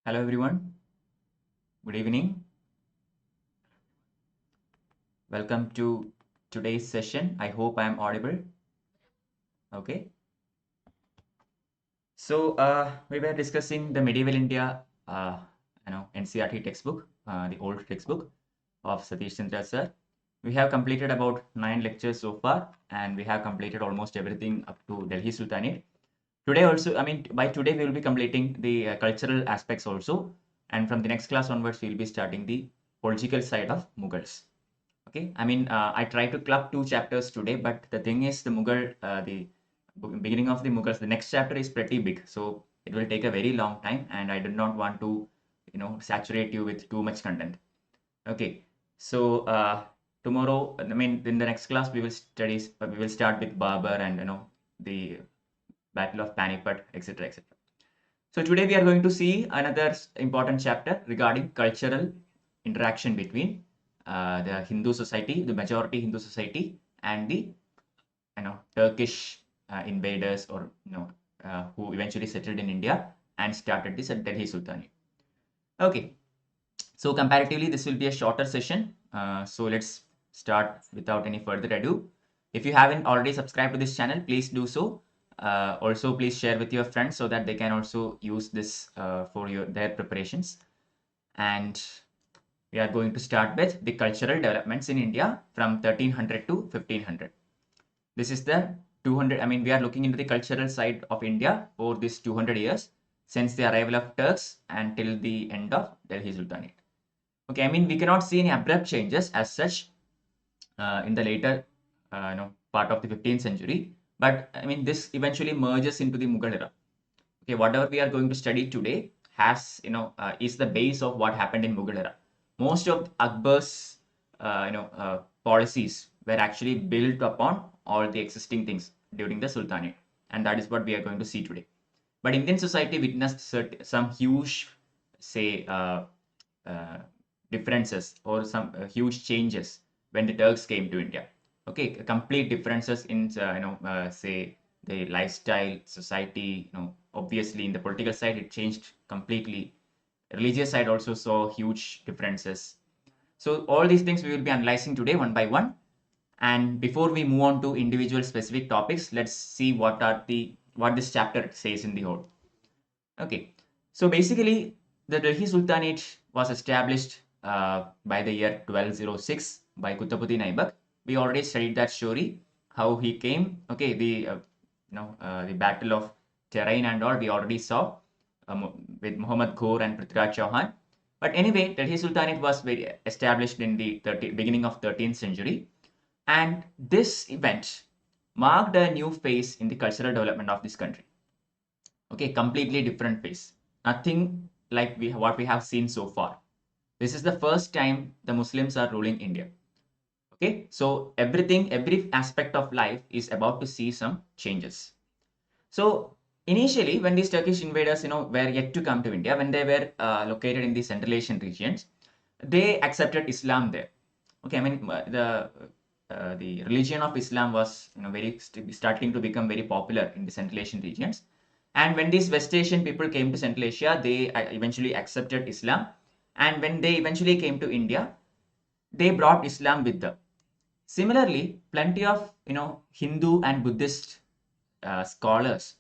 Hello everyone, good evening. Welcome to today's session. I hope I am audible. Okay. So we were discussing the medieval India, NCERT textbook, the old textbook of Satish Chandra sir. We have completed about 9 lectures so far, and we have completed almost everything up to Delhi Sultanate. Today also, by today we will be completing the cultural aspects also, and from the next class onwards, we will be starting the political side of Mughals. Okay, I try to club 2 chapters today, but the thing is, the beginning of the Mughals, the next chapter is pretty big, so it will take a very long time, and I do not want to, saturate you with too much content. Okay, so tomorrow, in the next class, we will start with Babur and the Battle of Panipat, etc., etc. So today we are going to see another important chapter regarding cultural interaction between the Hindu society, the majority Hindu society, and the Turkish invaders or who eventually settled in India and started this at Delhi Sultanate. Okay, so comparatively this will be a shorter session. So let's start without any further ado. If you haven't already subscribed to this channel, please do so. Also, please share with your friends so that they can also use this for their preparations. And we are going to start with the cultural developments in India from 1300 to 1500. This is the 200. We are looking into the cultural side of India for this 200 years since the arrival of Turks until the end of Delhi Sultanate. Okay, we cannot see any abrupt changes as such in the later part of the 15th century. But this eventually merges into the Mughal era. Okay, whatever we are going to study today has, is the base of what happened in Mughal era. Most of Akbar's, policies were actually built upon all the existing things during the Sultanate, and that is what we are going to see today. But Indian society witnessed some huge, say, differences or some huge changes when the Turks came to India. Okay, complete differences in say the lifestyle, society. Obviously in the political side it changed completely. Religious side also saw huge differences. So all these things we will be analyzing today one by one. And before we move on to individual specific topics, let's see what this chapter says in the whole. Okay, so basically the Delhi Sultanate was established by the year 1206 by Qutbuddin Aibak. We already studied that story, how he came. Okay, the battle of Terrain and all we already saw with Muhammad Ghor and Prithviraj Chauhan. But anyway, Delhi Sultanate was established in the beginning of 13th century, and this event marked a new phase in the cultural development of this country. Okay, completely different phase. Nothing like what we have seen so far. This is the first time the Muslims are ruling India. Okay, so every aspect of life is about to see some changes. So initially, when these Turkish invaders, were yet to come to India, when they were located in the Central Asian regions, they accepted Islam there. Okay, the religion of Islam was, starting to become very popular in the Central Asian regions. And when these West Asian people came to Central Asia, they eventually accepted Islam. And when they eventually came to India, they brought Islam with them. Similarly, plenty of Hindu and Buddhist scholars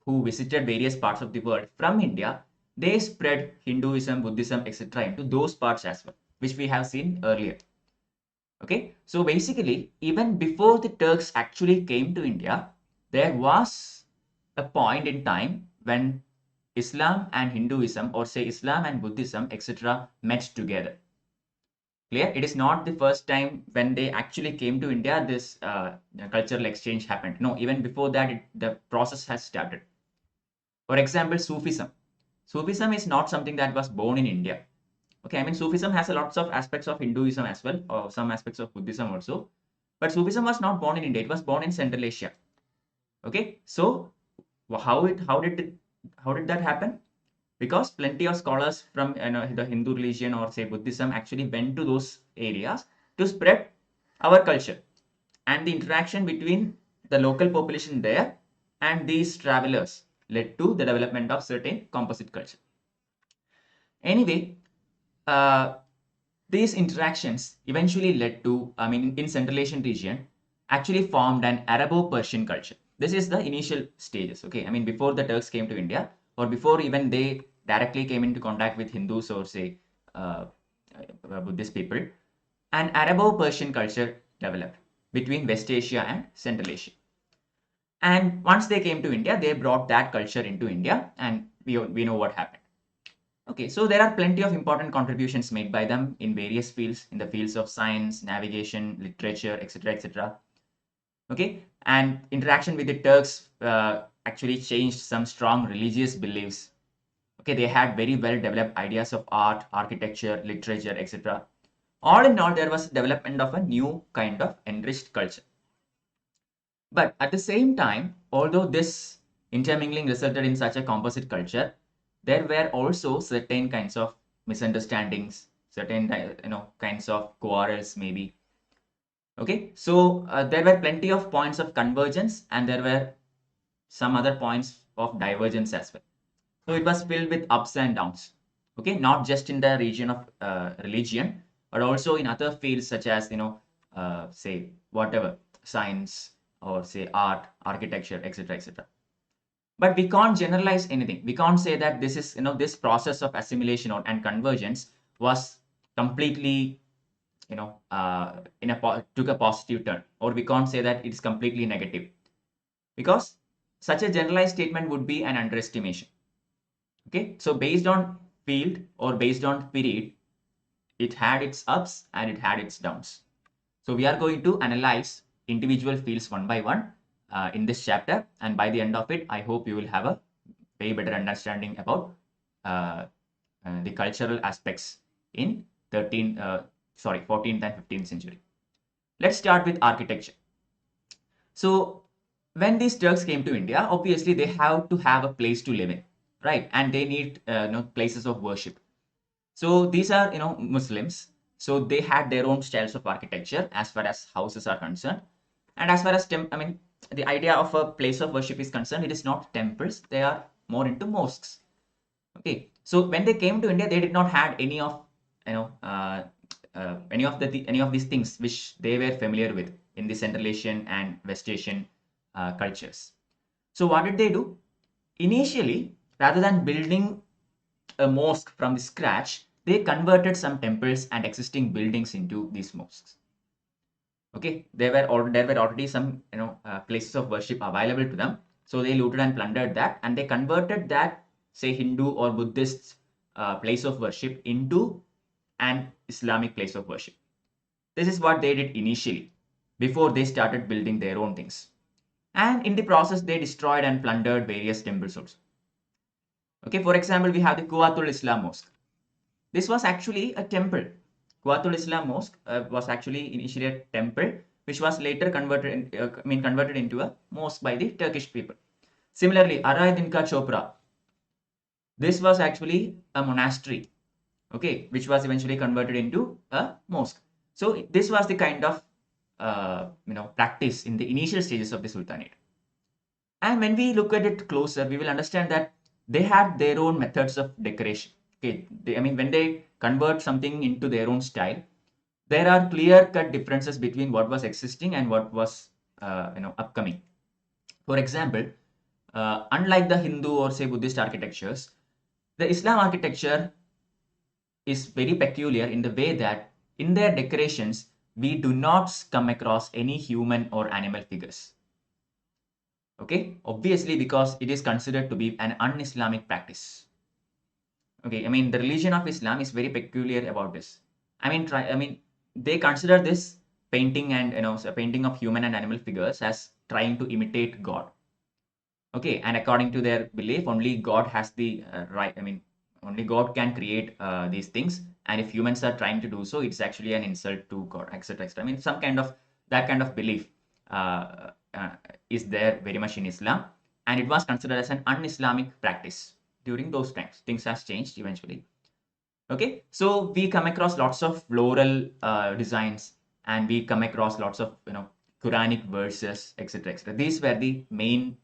who visited various parts of the world from India, they spread Hinduism, Buddhism, etc. into those parts as well, which we have seen earlier. Okay, so basically, even before the Turks actually came to India, there was a point in time when Islam and Hinduism, or say Islam and Buddhism, etc., met together. Clear? It is not the first time when they actually came to India, this cultural exchange happened. No, even before that, the process has started. For example, Sufism. Sufism is not something that was born in India. Okay, Sufism has a lots of aspects of Hinduism as well, or some aspects of Buddhism also. But Sufism was not born in India. It was born in Central Asia. Okay, so how did that happen? Because plenty of scholars from the Hindu religion or say Buddhism actually went to those areas to spread our culture, and the interaction between the local population there and these travelers led to the development of certain composite culture. Anyway, these interactions eventually led to, I mean, in Central Asian region, actually formed an Arabo-Persian culture. This is the initial stages, okay? I mean, before the Turks came to India, or before even they directly came into contact with Hindus or say Buddhist people, an Arabo-Persian culture developed between West Asia and Central Asia. And once they came to India, they brought that culture into India, and we know what happened. Okay, so there are plenty of important contributions made by them in various fields, in the fields of science, navigation, literature, etc., etc. Okay, and interaction with the Turks actually changed some strong religious beliefs. Okay, they had very well developed ideas of art, architecture, literature, etc. All in all, there was development of a new kind of enriched culture. But at the same time, although this intermingling resulted in such a composite culture, there were also certain kinds of misunderstandings, certain kinds of quarrels maybe. Okay, so there were plenty of points of convergence and there were some other points of divergence as well. So it was filled with ups and downs. Okay, not just in the region of religion, but also in other fields such as say whatever science or say art, architecture, etc., etc. But we can't generalize anything. We can't say that this is this process of assimilation and convergence was completely took a positive turn, or we can't say that it's completely negative, because such a generalized statement would be an underestimation. Okay, so based on field or based on period, it had its ups and it had its downs. So we are going to analyze individual fields one by one in this chapter, and by the end of it, I hope you will have a way better understanding about the cultural aspects in 14th and 15th century. Let's start with architecture. So when these Turks came to India, obviously they have to have a place to live in, right? And they need places of worship. So these are Muslims. So they had their own styles of architecture as far as houses are concerned. And as far as the idea of a place of worship is concerned, it is not temples. They are more into mosques. Okay. So when they came to India, they did not had any of any of these things which they were familiar with in the Central Asian and West Asian cultures. So what did they do? Initially, rather than building a mosque from the scratch, they converted some temples and existing buildings into these mosques. Okay, there were already some places of worship available to them, so they looted and plundered that, and they converted that, say, Hindu or Buddhist place of worship into an Islamic place of worship. This is what they did initially before they started building their own things, and in the process they destroyed and plundered various temples also. Okay, for example, we have the Quwwatul Islam Mosque. This was actually a temple. Quwwatul Islam Mosque was actually initially a temple, which was later converted into a mosque by the Turkish people. Similarly, Arai Dinka Chopra. This was actually a monastery, okay, which was eventually converted into a mosque. So this was the kind of practice in the initial stages of the Sultanate. And when we look at it closer, we will understand that they had their own methods of decoration. Okay, when they convert something into their own style, there are clear-cut differences between what was existing and what was upcoming. For example, unlike the Hindu or say Buddhist architectures, the Islam architecture is very peculiar in the way that in their decorations, we do not come across any human or animal figures. Okay, obviously because it is considered to be an un-Islamic practice. Okay, the religion of Islam is very peculiar about this. They consider this painting and a painting of human and animal figures as trying to imitate God. Okay, and according to their belief, only God has the right. Only God can create these things, and if humans are trying to do so, it's actually an insult to God, etc., etc. Some kind of that kind of belief is there very much in Islam, and it was considered as an un-Islamic practice during those times. Things has changed eventually. Okay, so we come across lots of floral designs, and we come across lots of Quranic verses, etc., etc. These were the main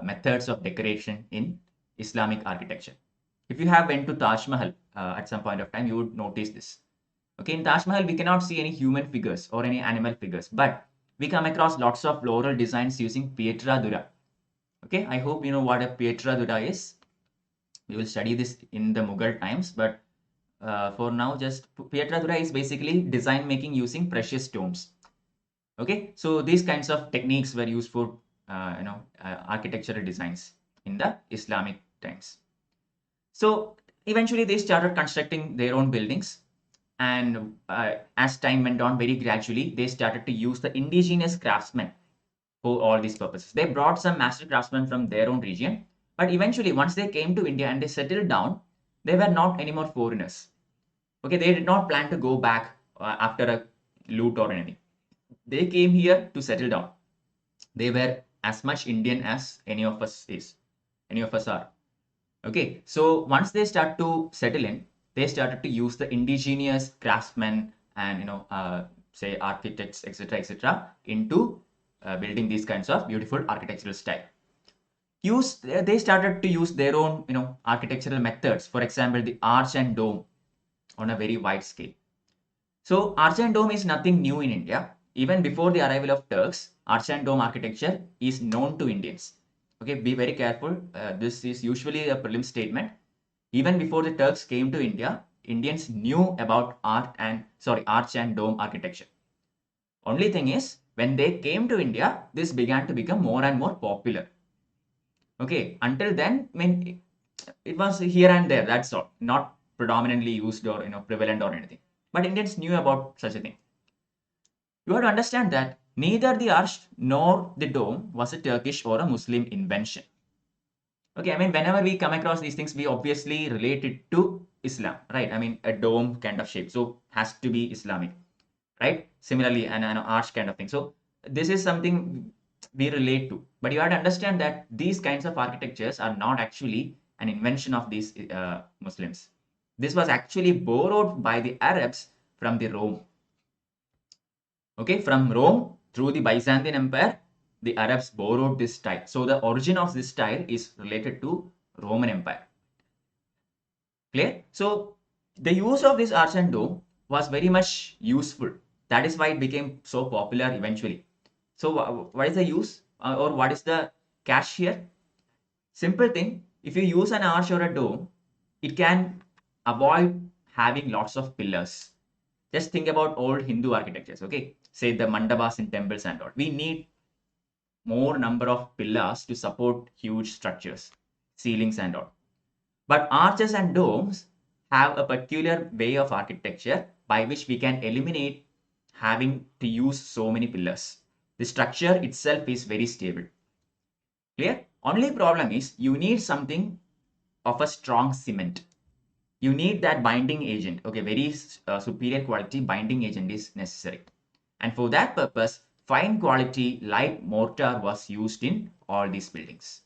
methods of decoration in Islamic architecture. If you have went to Taj Mahal at some point of time, you would notice this. Okay, in Taj Mahal, we cannot see any human figures or any animal figures, but we come across lots of floral designs using Pietra Dura. Okay, I hope you know what a Pietra Dura is. We will study this in the Mughal times, but for now, just Pietra Dura is basically design making using precious stones. Okay, so these kinds of techniques were used for architectural designs in the Islamic times. So eventually they started constructing their own buildings, and as time went on, very gradually they started to use the indigenous craftsmen for all these purposes. They brought some master craftsmen from their own region, but eventually once they came to India and they settled down, they were not anymore foreigners. Okay, they did not plan to go back after a loot or anything. They came here to settle down. They were as much Indian as any of us are. Okay, so once they start to settle in, they started to use the indigenous craftsmen and say architects, etc., into building these kinds of beautiful architectural style. They started to use their own architectural methods. For example, the arch and dome on a very wide scale. So arch and dome is nothing new in India. Even before the arrival of Turks, arch and dome architecture is known to Indians. Okay, be very careful. This is usually a prelim statement. Even before the Turks came to India, Indians knew about arch and dome architecture. Only thing is, when they came to India, this began to become more and more popular. Okay, until then, I mean, it was here and there. That's all, not predominantly used or prevalent or anything. But Indians knew about such a thing. You have to understand that neither the arch nor the dome was a Turkish or a Muslim invention. Okay, I mean, whenever we come across these things, we obviously relate it to Islam, right? I mean, a dome kind of shape, so has to be Islamic, right? Similarly, an arch kind of thing. So this is something we relate to. But you have to understand that these kinds of architectures are not actually an invention of these Muslims. This was actually borrowed by the Arabs from the Rome. Okay, from Rome through the Byzantine Empire, the Arabs borrowed this style. So the origin of this style is related to Roman Empire. Clear? So the use of this arch and dome was very much useful. That is why it became so popular eventually. So what is the use or what is the catch here? Simple thing, if you use an arch or a dome, it can avoid having lots of pillars. Just think about old Hindu architectures, okay? Say the mandabas in temples and all. We need more number of pillars to support huge structures, ceilings and all. But arches and domes have a peculiar way of architecture by which we can eliminate having to use so many pillars. The structure itself is very stable. Clear? Only problem is you need something of a strong cement. You need that binding agent. Okay, very superior quality binding agent is necessary. And for that purpose, fine quality light mortar was used in all these buildings.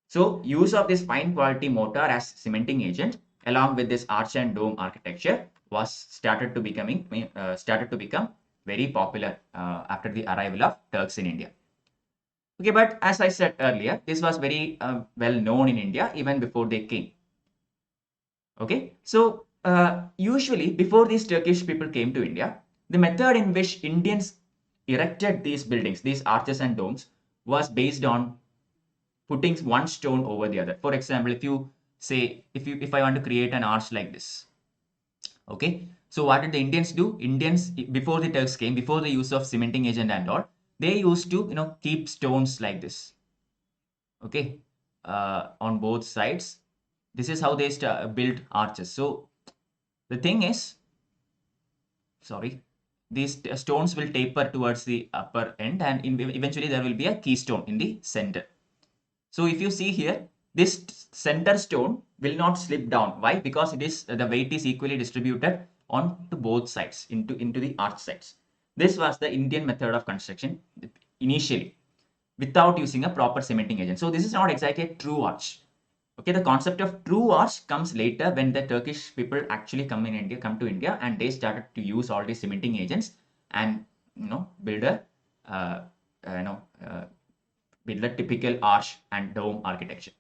So use of this fine quality mortar as cementing agent along with this arch and dome architecture was started to become very popular after the arrival of Turks in India. Okay, but as I said earlier, this was very well known in India even before they came. Okay, so usually before these Turkish people came to India, the method in which Indians erected these buildings, these arches and domes, was based on putting one stone over the other. For example, if you say, if I want to create an arch like this, okay, so what did the Indians do? Indians, before the Turks came, before the use of cementing agent and all, they used to keep stones like this, okay, on both sides. This is how they built arches. So the thing is, sorry, these stones will taper towards the upper end, and eventually there will be a keystone in the center. So if you see here, this center stone will not slip down. Why? Because it is the weight is equally distributed on to both sides into the arch sides. This was the Indian method of construction initially without using a proper cementing agent. So this is not exactly a true arch. Okay, the concept of true arch comes later when the Turkish people actually come to India, and they started to use all these cementing agents and build a typical arch and dome architecture.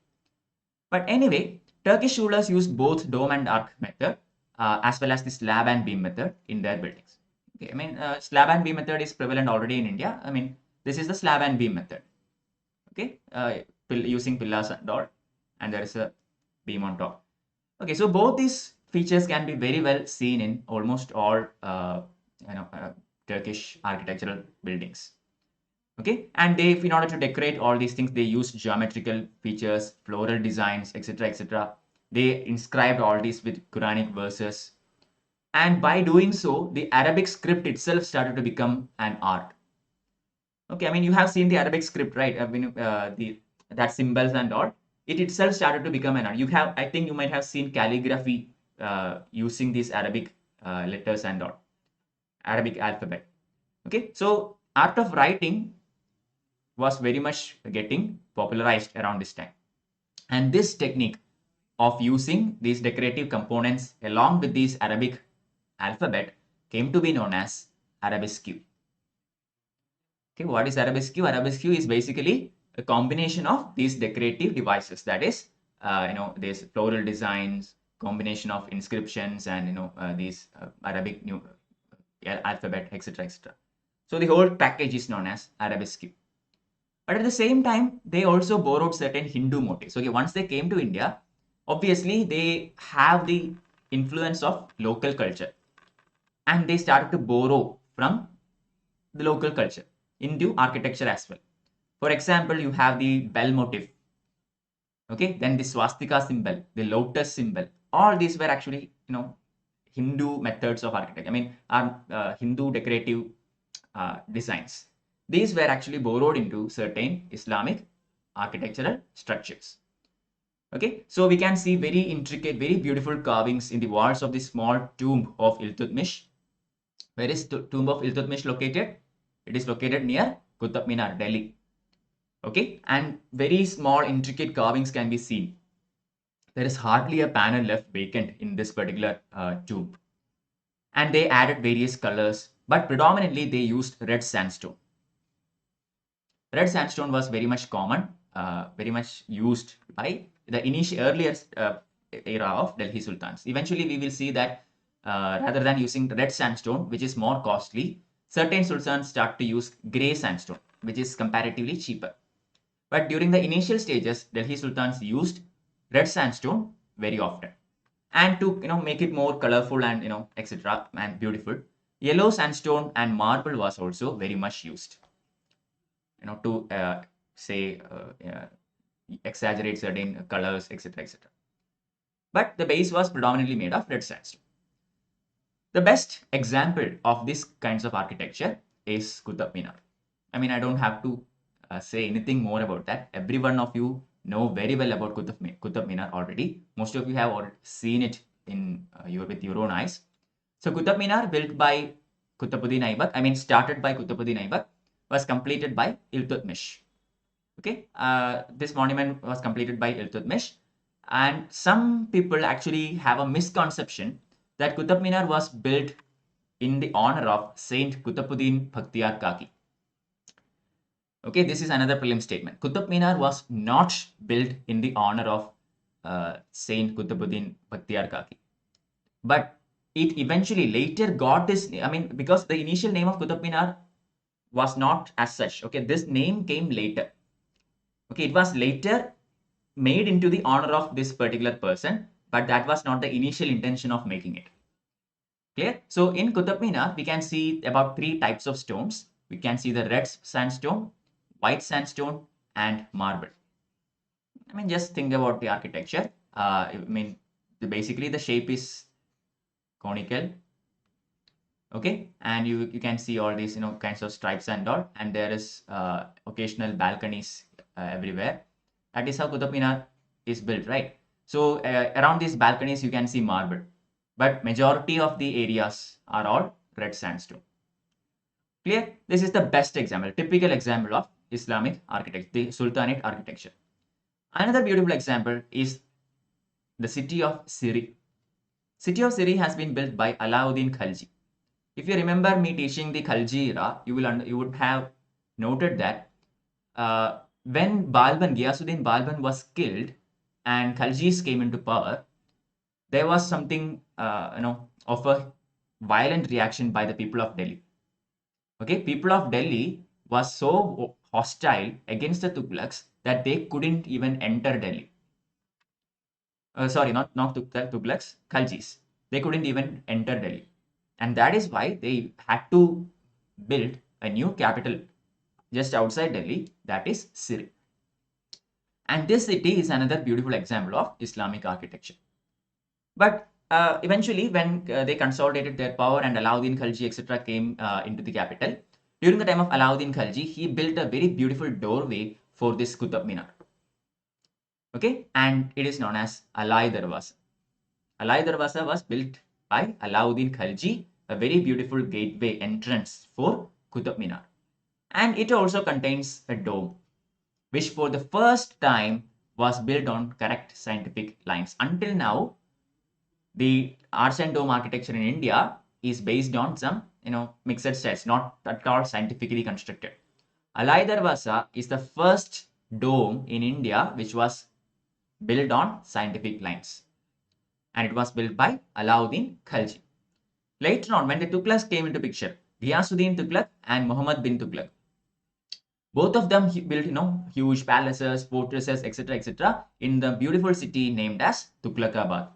But anyway, Turkish rulers used both dome and arc method as well as the slab and beam method in their buildings. Okay, I mean, slab and beam method is prevalent already in India. I mean, this is the slab and beam method. Okay, using pillars and all, and there is a beam on top. Okay, so both these features can be very well seen in almost all Turkish architectural buildings. Okay, and they, in order to decorate all these things, they use geometrical features, floral designs, etc., etc. They inscribed all these with Quranic verses, and by doing so, the Arabic script itself started to become an art. Okay, I mean, you have seen the Arabic script, right? I mean, that symbols and all, it itself started to become an art. You have, I think you might have seen calligraphy using these Arabic letters and all, Arabic alphabet. Okay, so art of writing was very much getting popularized around this time. And this technique of using these decorative components along with these Arabic alphabet came to be known as arabesque. Okay, what is arabesque? Arabesque is basically a combination of these decorative devices. That is, these floral designs, combination of inscriptions, and these Arabic new alphabet, etc., etc. So the whole package is known as arabesque. But at the same time, they also borrowed certain Hindu motifs. Okay, once they came to India, obviously they have the influence of local culture, and they started to borrow from the local culture into architecture as well. For example, you have the bell motif. Okay, then the swastika symbol, the lotus symbol. All these were actually, Hindu methods of architecture. I mean, Hindu decorative designs. These were actually borrowed into certain Islamic architectural structures. Okay, so we can see very intricate, very beautiful carvings in the walls of the small tomb of Iltutmish. Where is the tomb of Iltutmish located? It is located near Qutb Minar, Delhi. Okay, and very small intricate carvings can be seen. There is hardly a panel left vacant in this particular tomb. And they added various colors, but predominantly they used red sandstone. Red sandstone was very much common, very much used by the initial earlier era of Delhi Sultans. Eventually, we will see that rather than using red sandstone, which is more costly, certain sultans start to use grey sandstone, which is comparatively cheaper. But during the initial stages, Delhi Sultans used red sandstone very often. And to make it more colorful and etc. and beautiful, yellow sandstone and marble was also very much used. To exaggerate certain colors, etc., etc. But the base was predominantly made of red sandstone. The best example of this kinds of architecture is Qutb Minar. I mean, I don't have to say anything more about that. Every one of you know very well about Qutb Minar already. Most of you have already seen it in with your own eyes. So Qutb Minar, built by Qutbuddin Aibak, I mean started by Qutbuddin Aibak, was completed by Iltutmish. Okay, this monument was completed by Iltutmish, and some people actually have a misconception that Qutb Minar was built in the honor of Saint Qutbuddin Bhaktiar Kaki. Okay, this is another prelim statement. Qutb Minar was not built in the honor of Saint Qutbuddin Bhaktiar Kaki, but it eventually later got this. I mean, because the initial name of Qutb Minar was not as such. Okay, this name came later. Okay, it was later made into the honor of this particular person, but that was not the initial intention of making it. Clear? So in Qutb Minar, we can see about 3 types of stones. We can see the red sandstone, white sandstone, and marble. I mean, just think about the architecture. I mean, basically the shape is conical. Okay, and you can see all these kinds of stripes and all, and there is occasional balconies everywhere. That is how Qutb Minar is built, right? So around these balconies you can see marble, but majority of the areas are all red sandstone. Clear? This is the best example, typical example of Islamic architecture, the Sultanate architecture. Another beautiful example is the city of Siri. City of Siri has been built by Alauddin Khalji. If you remember me teaching the Khalji era, you would have noted that when Balban, Ghiyasuddin Balban was killed, and Khaljis came into power, there was something of a violent reaction by the people of Delhi. Okay, people of Delhi was so hostile against the Tughlaqs that they couldn't even enter Delhi. Sorry, not Tughlaqs, Khaljis. They couldn't even enter Delhi, and that is why they had to build a new capital just outside Delhi, that is Sirte. And this city is another beautiful example of Islamic architecture. But eventually, when they consolidated their power and Alauddin Khalji, etc., came into the capital, during the time of Alauddin Khalji, he built a very beautiful doorway for this Qutub Minar. Okay, and it is known as Alai Darwaza. Alai Darwaza was built by Alauddin Khalji, a very beautiful gateway entrance for Qutub Minar. And it also contains a dome, which for the first time was built on correct scientific lines. Until now, the arch and dome architecture in India is based on some, mixed styles, not at all scientifically constructed. Alai Darwaza is the first dome in India which was built on scientific lines, and it was built by Alauddin Khalji. Later on, when the Tughlaqs came into picture, Ghiyasuddin Tughlaq and Muhammad bin Tughlaq, both of them built, huge palaces, fortresses, etc., etc., in the beautiful city named as Tughlaqabad.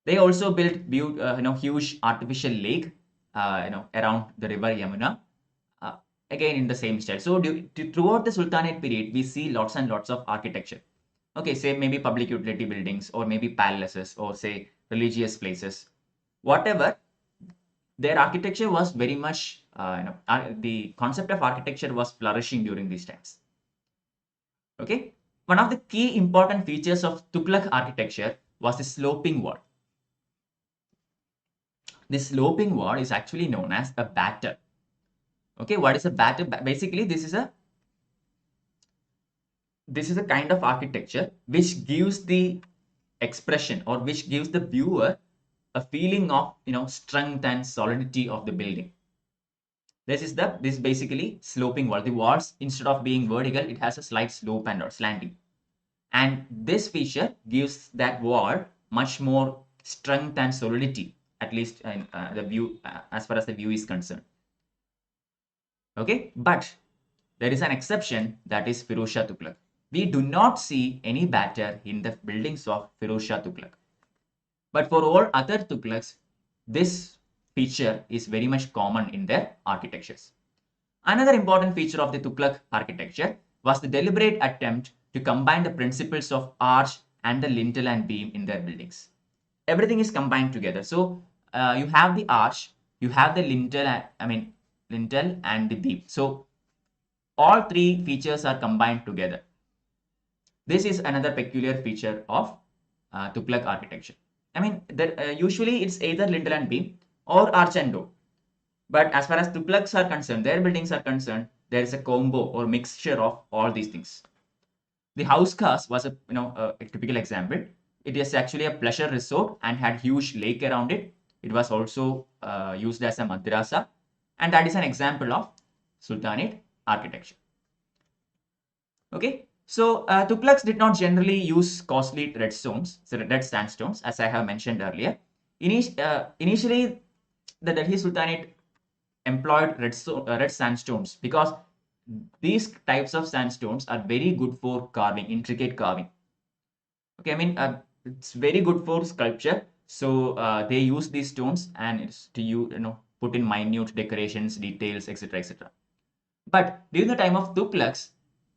They also built, huge artificial lake, around the river Yamuna, again in the same style. So throughout the Sultanate period, we see lots and lots of architecture. Okay, say maybe public utility buildings, or maybe palaces, or say religious places, whatever. Their architecture was very much, the concept of architecture was flourishing during these times. Okay, one of the key important features of Tughlaq architecture was the sloping wall. This sloping wall is actually known as a batter. Okay, what is a batter? Basically, this is a kind of architecture which gives the expression, or which gives the viewer a feeling of strength and solidity of the building. This basically sloping wall. The walls, instead of being vertical, it has a slight slope and or slanting, and this feature gives that wall much more strength and solidity, at least in the view, as far as the view is concerned. Okay, but there is an exception, that is Firoz Shah Tughlaq. We do not see any batter in the buildings of Firoz Shah Tughlaq. But for all other Tughlaqs, this feature is very much common in their architectures. Another important feature of the Tughlaq architecture was the deliberate attempt to combine the principles of arch and the lintel and beam in their buildings. Everything is combined together. So you have the arch, you have the lintel and the beam. So all three features are combined together. This is another peculiar feature of Tughlaq architecture. Usually it's either lintel and beam or arch and dome. But as far as Tughlaqs are concerned, their buildings are concerned, there is a combo or mixture of all these things. The house khas was a typical example. It is actually a pleasure resort and had huge lake around it. It was also used as a madrasa, and that is an example of Sultanate architecture. Okay, so Tughlaqs did not generally use costly red sandstones, as I have mentioned earlier. Initially, the Delhi Sultanate employed red sandstones because these types of sandstones are very good for carving, intricate carving. Okay, it's very good for sculpture. So they use these stones, and it's to put in minute decorations, details, etc., etc. But during the time of Tughlaqs,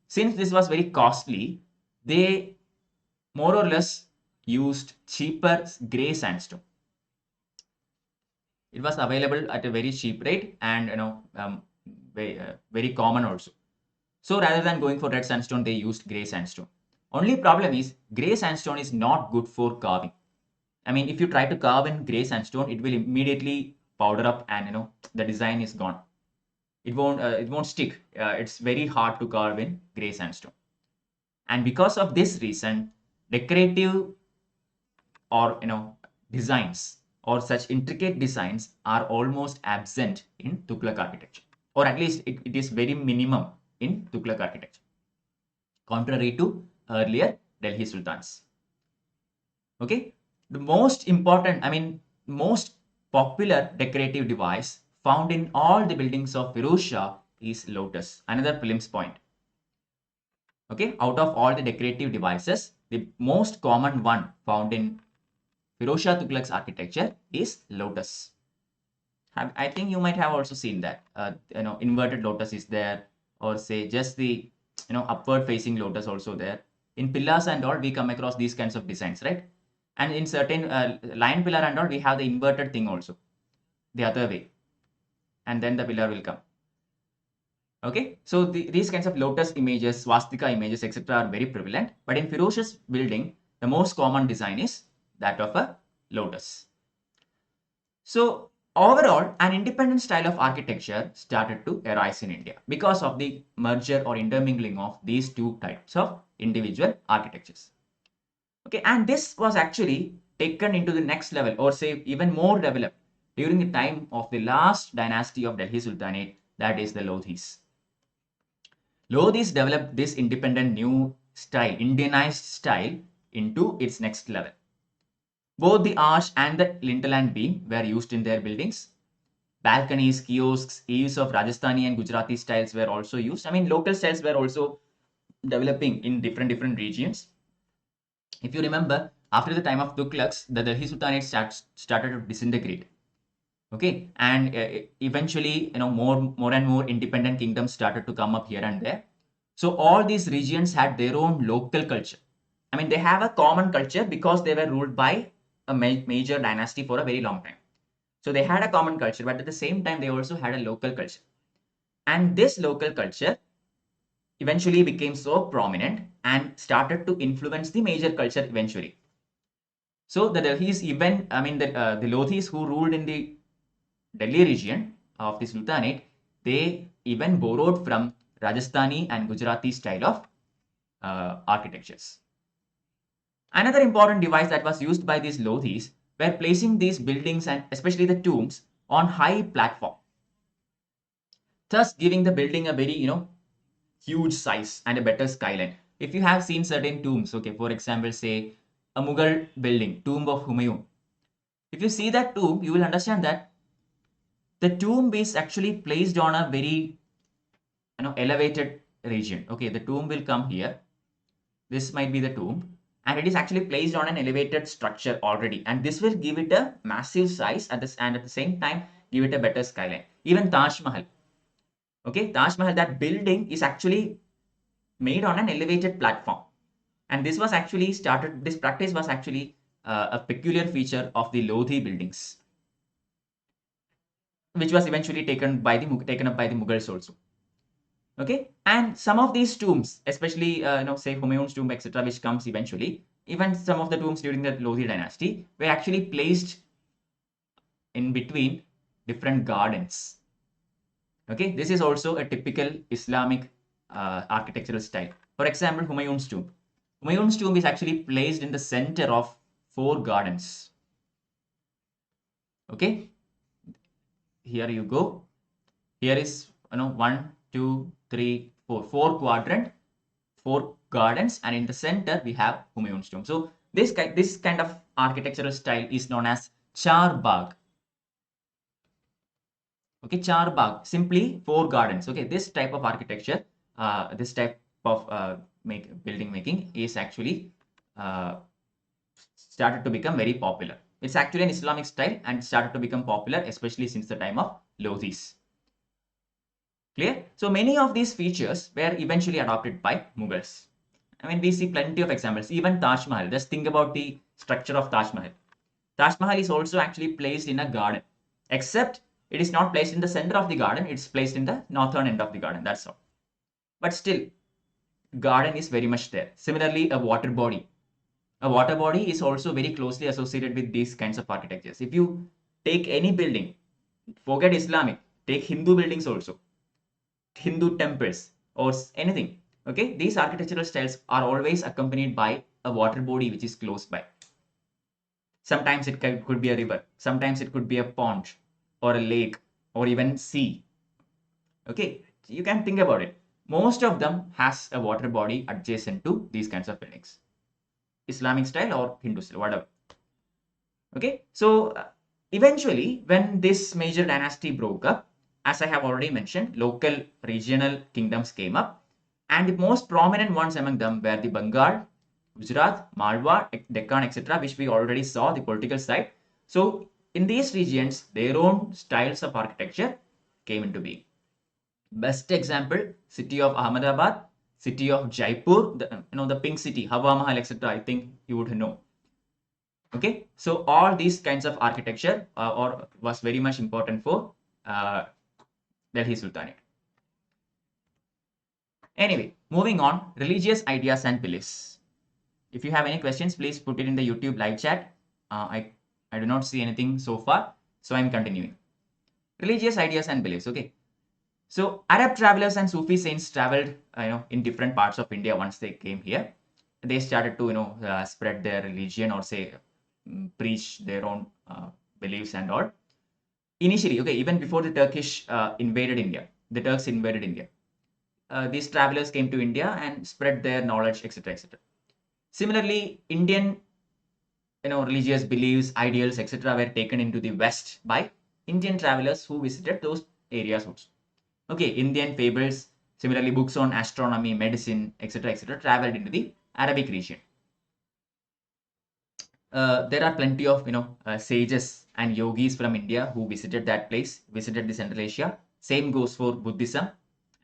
since this was very costly, they more or less used cheaper gray sandstone. It was available at a very cheap rate, and very common also. So rather than going for red sandstone, they used gray sandstone. Only problem is gray sandstone is not good for carving. If you try to carve in gray sandstone, it will immediately powder up, and the design is gone. It won't stick. It's very hard to carve in gray sandstone. And because of this reason, decorative or designs or such intricate designs are almost absent in Tughlaq architecture, or at least it is very minimum in Tughlaq architecture, contrary to earlier Delhi Sultans. Okay, the most important, most popular decorative device found in all the buildings of Firoz Shah is lotus. Another prelims point. Okay, out of all the decorative devices, the most common one found in Firoz Shah Tughlaq's architecture is lotus. I think you might have also seen that. Inverted lotus is there, or say just the upward facing lotus also there. In pillars and all, we come across these kinds of designs, right? And in certain lion pillar and all, we have the inverted thing also, the other way, and then the pillar will come. Okay, so these kinds of lotus images, swastika images, etc. are very prevalent. But in Firoz Shah's building, the most common design is that of a lotus. So overall, an independent style of architecture started to arise in India because of the merger or intermingling of these two types of individual architectures. Okay, and this was actually taken into the next level, or say even more developed, during the time of the last dynasty of Delhi Sultanate, that is the Lodhis. Lodhis developed this independent new style, Indianized style, into its next level. Both the arch and the lintel and beam were used in their buildings. Balconies, kiosks, eaves of Rajasthani and Gujarati styles were also used. Local styles were also developing in different regions. If you remember, after the time of Tughlaqs, the Delhi Sultanate started to disintegrate. Okay, and eventually, more and more independent kingdoms started to come up here and there. So all these regions had their own local culture. They have a common culture because they were ruled by a major dynasty for a very long time. So they had a common culture, but at the same time, they also had a local culture. And this local culture eventually became so prominent and started to influence the major culture eventually. So the Delhis even, the Lodhis who ruled in the Delhi region of the Sultanate, they even borrowed from Rajasthani and Gujarati style of architectures. Another important device that was used by these Lodhis were placing these buildings and especially the tombs on high platform, thus giving the building a very huge size and a better skyline. If you have seen certain tombs, okay, for example, say a Mughal building, tomb of Humayun. If you see that tomb, you will understand that the tomb is actually placed on a very elevated region. Okay, the tomb will come here. This might be the tomb, and it is actually placed on an elevated structure already, and this will give it a massive size and at the same time give it a better skyline. Even Taj Mahal. Okay, Taj Mahal, that building is actually made on an elevated platform, and this practice was actually a peculiar feature of the Lodhi buildings, which was eventually taken up by the Mughals also. Okay, and some of these tombs, especially say Humayun's tomb, etc., which comes eventually, even some of the tombs during the Lodhi dynasty were actually placed in between different gardens. Okay, this is also a typical Islamic architectural style. For example, Humayun's tomb. Humayun's tomb is actually placed in the center of 4 gardens. Okay, here you go. Here is 1, 2, 3, 4, 4 quadrant, 4 gardens, and in the center we have Humayun's tomb. So this kind of architectural style is known as Char Bagh. Okay, Char Bagh, simply 4 gardens. Okay, this type of architecture, this type of building making is actually started to become very popular. It's actually an Islamic style and started to become popular, especially since the time of Lodhis. Clear? So many of these features were eventually adopted by Mughals. We see plenty of examples. Even Taj Mahal. Just think about the structure of Taj Mahal. Taj Mahal is also actually placed in a garden, except it is not placed in the center of the garden. It's placed in the northern end of the garden. That's all. But still, garden is very much there. Similarly, a water body. A water body is also very closely associated with these kinds of architectures. If you take any building, forget Islamic, take Hindu buildings also, Hindu temples or anything. Okay, these architectural styles are always accompanied by a water body which is close by. Sometimes it could be a river, sometimes it could be a pond or a lake or even sea. Okay, you can think about it. Most of them has a water body adjacent to these kinds of buildings. Islamic style or Hindu style, whatever. Okay, so eventually, when this major dynasty broke up, as I have already mentioned, local regional kingdoms came up, and the most prominent ones among them were the Bengal, Gujarat, Malwa, Deccan, etc., which we already saw the political side. So, in these regions, their own styles of architecture came into being. Best example, city of Ahmedabad, city of Jaipur, the pink city, Hawa Mahal, etc. I think you would know. Okay, so all these kinds of architecture or was very much important for Delhi Sultanate. Anyway, moving on, religious ideas and beliefs. If you have any questions, please put it in the YouTube live chat. I do not see anything so far, so I'm continuing. Religious ideas and beliefs. Okay, so Arab travelers and Sufi saints traveled, in different parts of India once they came here. They started to, spread their religion or say preach their own beliefs and all. Initially, okay, even before the Turkish invaded India, the Turks invaded India. These travelers came to India and spread their knowledge, etc., etc. Similarly, Indian, religious beliefs, ideals, etc., were taken into the West by Indian travelers who visited those areas also. Okay, Indian fables, similarly books on astronomy, medicine, etc., etc., traveled into the Arabic region. There are plenty of sages and yogis from India who visited that place, visited the Central Asia. Same goes for Buddhism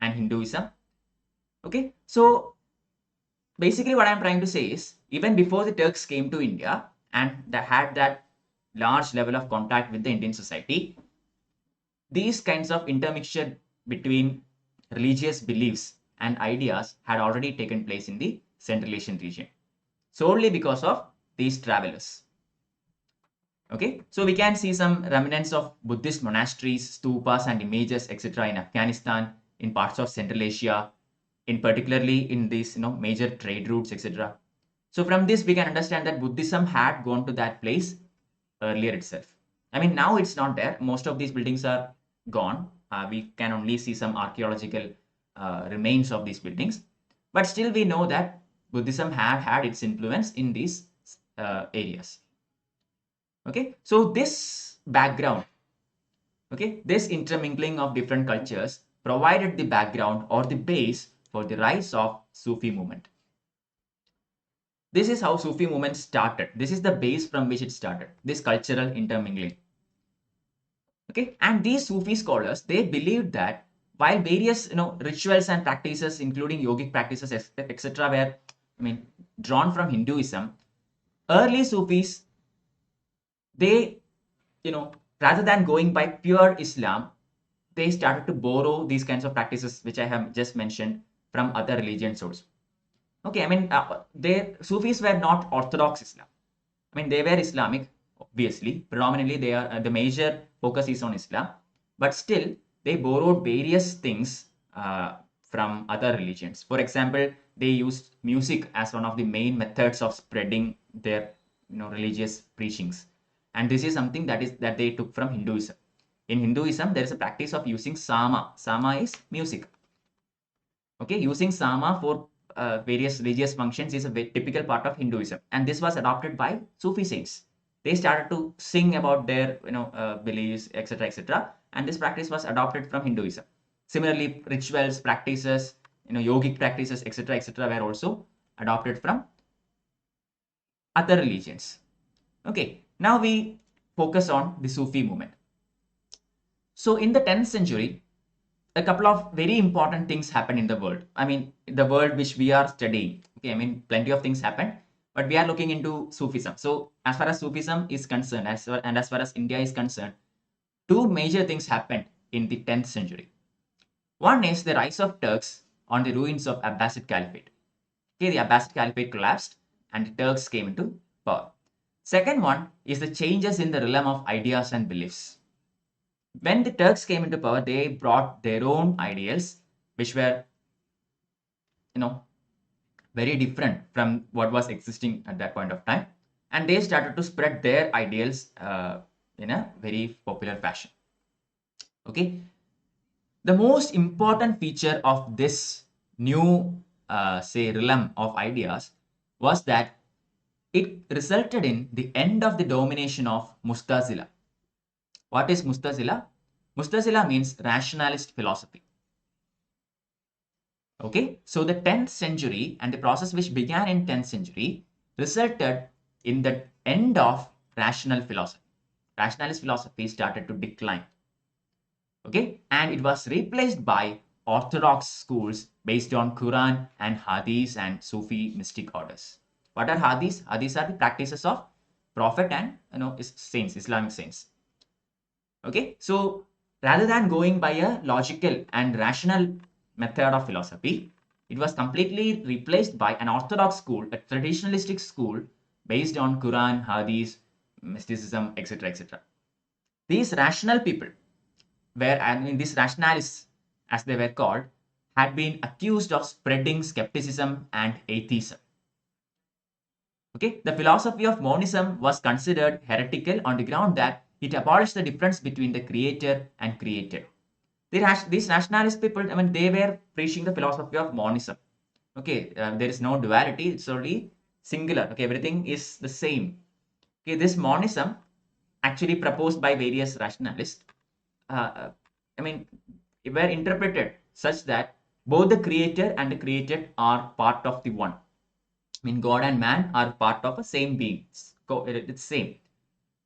and Hinduism. Okay, so basically what I'm trying to say is, even before the Turks came to India and they had that large level of contact with the Indian society, these kinds of intermixture between religious beliefs and ideas had already taken place in the Central Asian region, solely because of these travelers. Okay, so we can see some remnants of Buddhist monasteries, stupas and images, etc. in Afghanistan, in parts of Central Asia, in particularly in these major trade routes, etc. So from this we can understand that Buddhism had gone to that place earlier itself. I mean, now it's not there. Most of these buildings are gone. We can only see some archaeological remains of these buildings, but still we know that Buddhism had its influence in these areas. Okay, so this background, okay, this intermingling of different cultures provided the background or the base for the rise of Sufi movement. This is how Sufi movement started. This is the base from which it started, this cultural intermingling. Okay, and these Sufi scholars, they believed that while various rituals and practices, including yogic practices, etc., were drawn from Hinduism, early Sufis, they, rather than going by pure Islam, they started to borrow these kinds of practices, which I have just mentioned, from other religions also. Okay, Sufis were not Orthodox Islam. They were Islamic, obviously. Predominantly, they are the major focus is on Islam, but still they borrowed various things from other religions. For example, they used music as one of the main methods of spreading their religious preachings. And this is something that they took from Hinduism. In Hinduism, there is a practice of using sama. Sama is music. Okay, using sama for various religious functions is a very typical part of Hinduism, and this was adopted by Sufi saints. They started to sing about their beliefs, etc., etc., and this practice was adopted from Hinduism. Similarly, rituals, practices, yogic practices, etc., etc., were also adopted from other religions. Okay, now we focus on the Sufi movement. So in the 10th century, a couple of very important things happened in the world. The world which we are studying. Okay, plenty of things happened, but we are looking into Sufism. So as far as Sufism is concerned, as far as India is concerned, two major things happened in the 10th century. One is the rise of Turks on the ruins of Abbasid Caliphate. Okay, the Abbasid Caliphate collapsed and the Turks came into power. Second one is the changes in the realm of ideas and beliefs. When the Turks came into power, they brought their own ideals, which were, very different from what was existing at that point of time. And they started to spread their ideals in a very popular fashion. Okay. The most important feature of this new, realm of ideas was that it resulted in the end of the domination of Mustazila. What is Mustazila? Mustazila means rationalist philosophy. Okay, so the 10th century and the process which began in 10th century resulted in the end of rational philosophy. Rationalist philosophy started to decline. Okay, and it was replaced by orthodox schools based on Quran and Hadith and Sufi mystic orders. What are Hadith? Hadith are the practices of Prophet and saints, Islamic saints. Okay, so rather than going by a logical and rational method of philosophy, it was completely replaced by an orthodox school, a traditionalistic school based on Quran, Hadith, mysticism, etc. etc. These rational people were, I mean, these rationalists, as they were called, had been accused of spreading skepticism and atheism. Okay, the philosophy of monism was considered heretical on the ground that it abolished the difference between the creator and created. These rationalist people, I mean, they were preaching the philosophy of monism. Okay, there is no duality; it's only singular. Okay, everything is the same. Okay, this monism, actually proposed by various rationalists, I mean, were interpreted such that both the creator and the created are part of the one. I mean, God and man are part of a same being. It's same.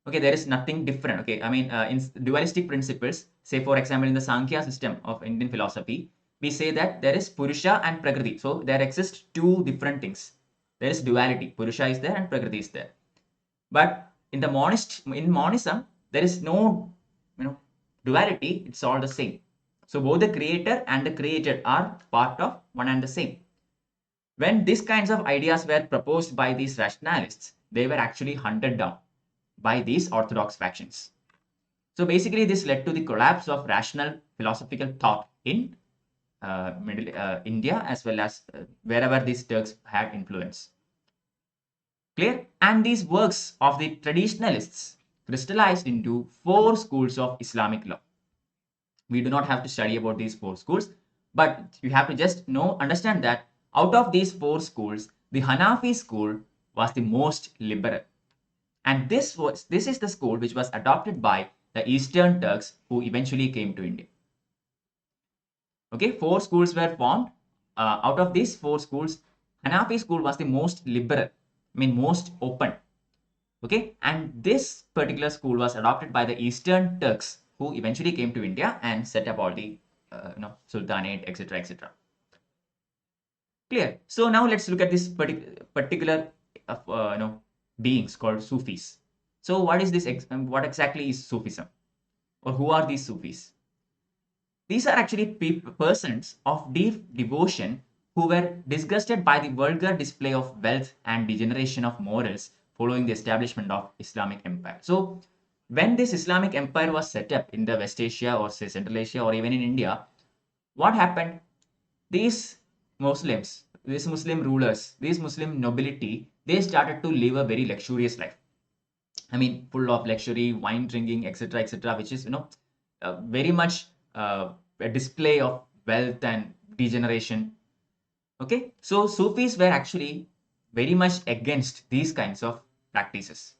Okay, there is nothing different. Okay, I mean, in dualistic principles, say for example, in the Sankhya system of Indian philosophy, we say that there is Purusha and Prakriti. So there exist two different things. There is duality. Purusha is there and Prakriti is there. But in monism, there is no duality. It's all the same. So both the creator and the created are part of one and the same. When these kinds of ideas were proposed by these rationalists, they were actually hunted down by these orthodox factions. So basically, this led to the collapse of rational philosophical thought in India as well as wherever these Turks had influence. Clear? And these works of the traditionalists crystallized into 4 schools of Islamic law. We do not have to study about these 4 schools, but you have to just understand that out of these 4 schools, the Hanafi school was the most liberal. And this is the school which was adopted by the Eastern Turks who eventually came to India. Okay, 4 schools were formed. Out of these 4 schools, Hanafi school was the most liberal, I mean most open. Okay, and this particular school was adopted by the Eastern Turks who eventually came to India and set up all the Sultanate, etc. etc. Clear? So now let's look at this particular beings called Sufis. So what is this? What exactly is Sufism? Or who are these Sufis? These are actually persons of deep devotion who were disgusted by the vulgar display of wealth and degeneration of morals following the establishment of Islamic Empire. So when this Islamic Empire was set up in the West Asia or say Central Asia or even in India, what happened? These Muslims, these Muslim rulers, these Muslim nobility, they started to live a very luxurious life. I mean, full of luxury, wine drinking, etc., etc., which is, very much a display of wealth and degeneration. Okay, so Sufis were actually very much against these kinds of practices.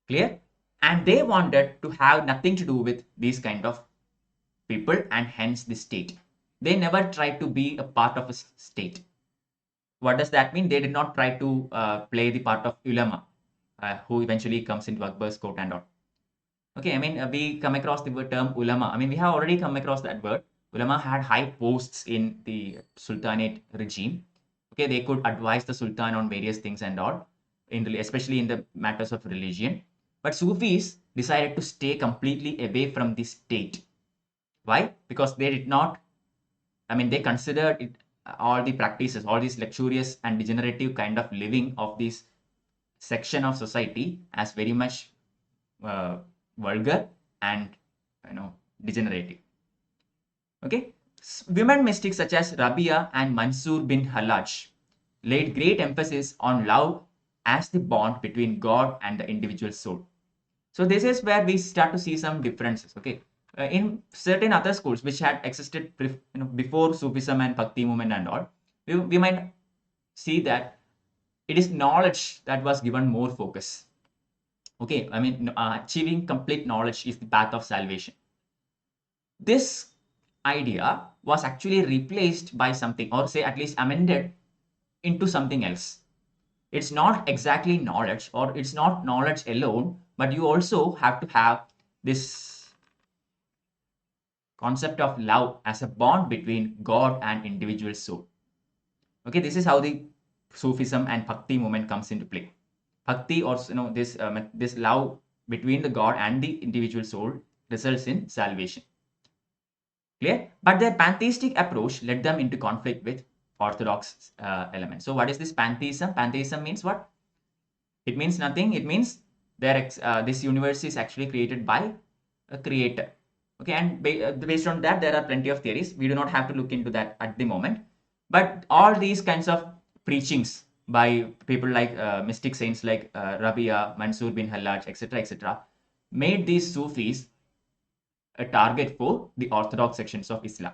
Clear? And they wanted to have nothing to do with these kind of people and hence the state. They never tried to be a part of a state. What does that mean? They did not try to play the part of ulama, who eventually comes into Akbar's court and all. Okay, I mean, we come across the term ulama. I mean, we have already come across that word. Ulama had high posts in the Sultanate regime. Okay, they could advise the Sultan on various things and all, especially in the matters of religion. But Sufis decided to stay completely away from the state. Why? Because they did not, I mean, they considered it, all the practices, all these luxurious and degenerative kind of living of this section of society as very much vulgar and degenerative. Okay, women mystics such as Rabia and Mansur bin Hallaj laid great emphasis on love as the bond between God and the individual soul. So this is where we start to see some differences. Okay, in certain other schools which had existed before Sufism and Bhakti movement and all, we might see that it is knowledge that was given more focus. Okay, I mean, achieving complete knowledge is the path of salvation. This idea was actually replaced by something, or say at least amended into something else. It's not exactly knowledge, or it's not knowledge alone, but you also have to have this concept of love as a bond between God and individual soul. Okay, this is how the Sufism and Bhakti movement comes into play. Bhakti, or this love between the God and the individual soul, results in salvation. Clear? But their pantheistic approach led them into conflict with orthodox elements. So what is this pantheism? Pantheism means what? It means nothing. It means this universe is actually created by a creator. Okay, and based on that, there are plenty of theories. We do not have to look into that at the moment. But all these kinds of preachings by people like mystic saints like Rabia, Mansur bin Hallaj, etc., made these Sufis a target for the orthodox sections of Islam.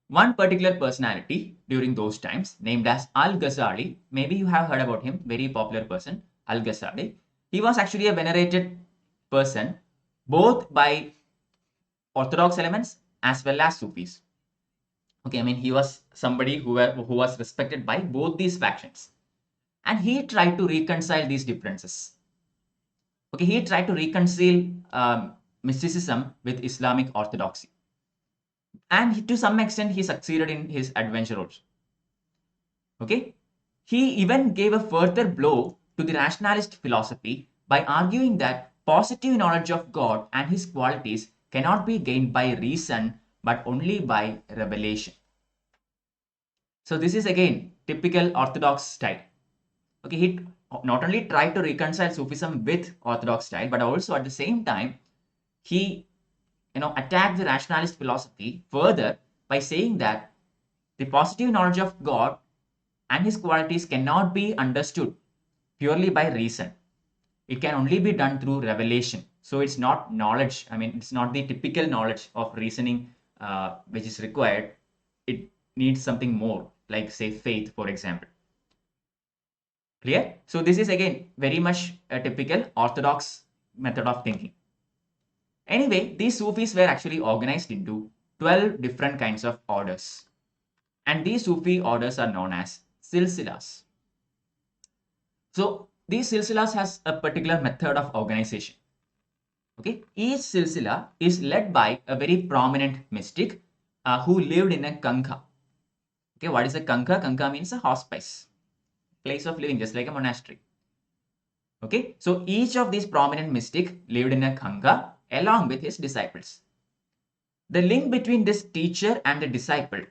One particular personality during those times, named as Al-Ghazali, maybe you have heard about him, very popular person, Al-Ghazali. He was actually a venerated person both by orthodox elements as well as Sufis. Okay, I mean, he was somebody who was respected by both these factions. And he tried to reconcile these differences. Okay, he tried to reconcile mysticism with Islamic orthodoxy. And to some extent, he succeeded in his adventure also. Okay, he even gave a further blow to the rationalist philosophy by arguing that positive knowledge of God and his qualities cannot be gained by reason, but only by revelation. So this is again typical orthodox style. Okay, he not only tried to reconcile Sufism with orthodox style, but also at the same time, he attacked the rationalist philosophy further by saying that the positive knowledge of God and his qualities cannot be understood purely by reason. It can only be done through revelation. So it's not knowledge. I mean, it's not the typical knowledge of reasoning which is required. It needs something more, like say faith, for example. Clear? So this is again very much a typical orthodox method of thinking. Anyway, these Sufis were actually organized into 12 different kinds of orders. And these Sufi orders are known as silsilas. So these silsilas has a particular method of organization. Okay, each silsila is led by a very prominent mystic who lived in a kanka. Okay, what is a kanka? Kanka means a hospice, place of living, just like a monastery. Okay, so each of these prominent mystic lived in a kanka along with his disciples. The link between this teacher and the disciple,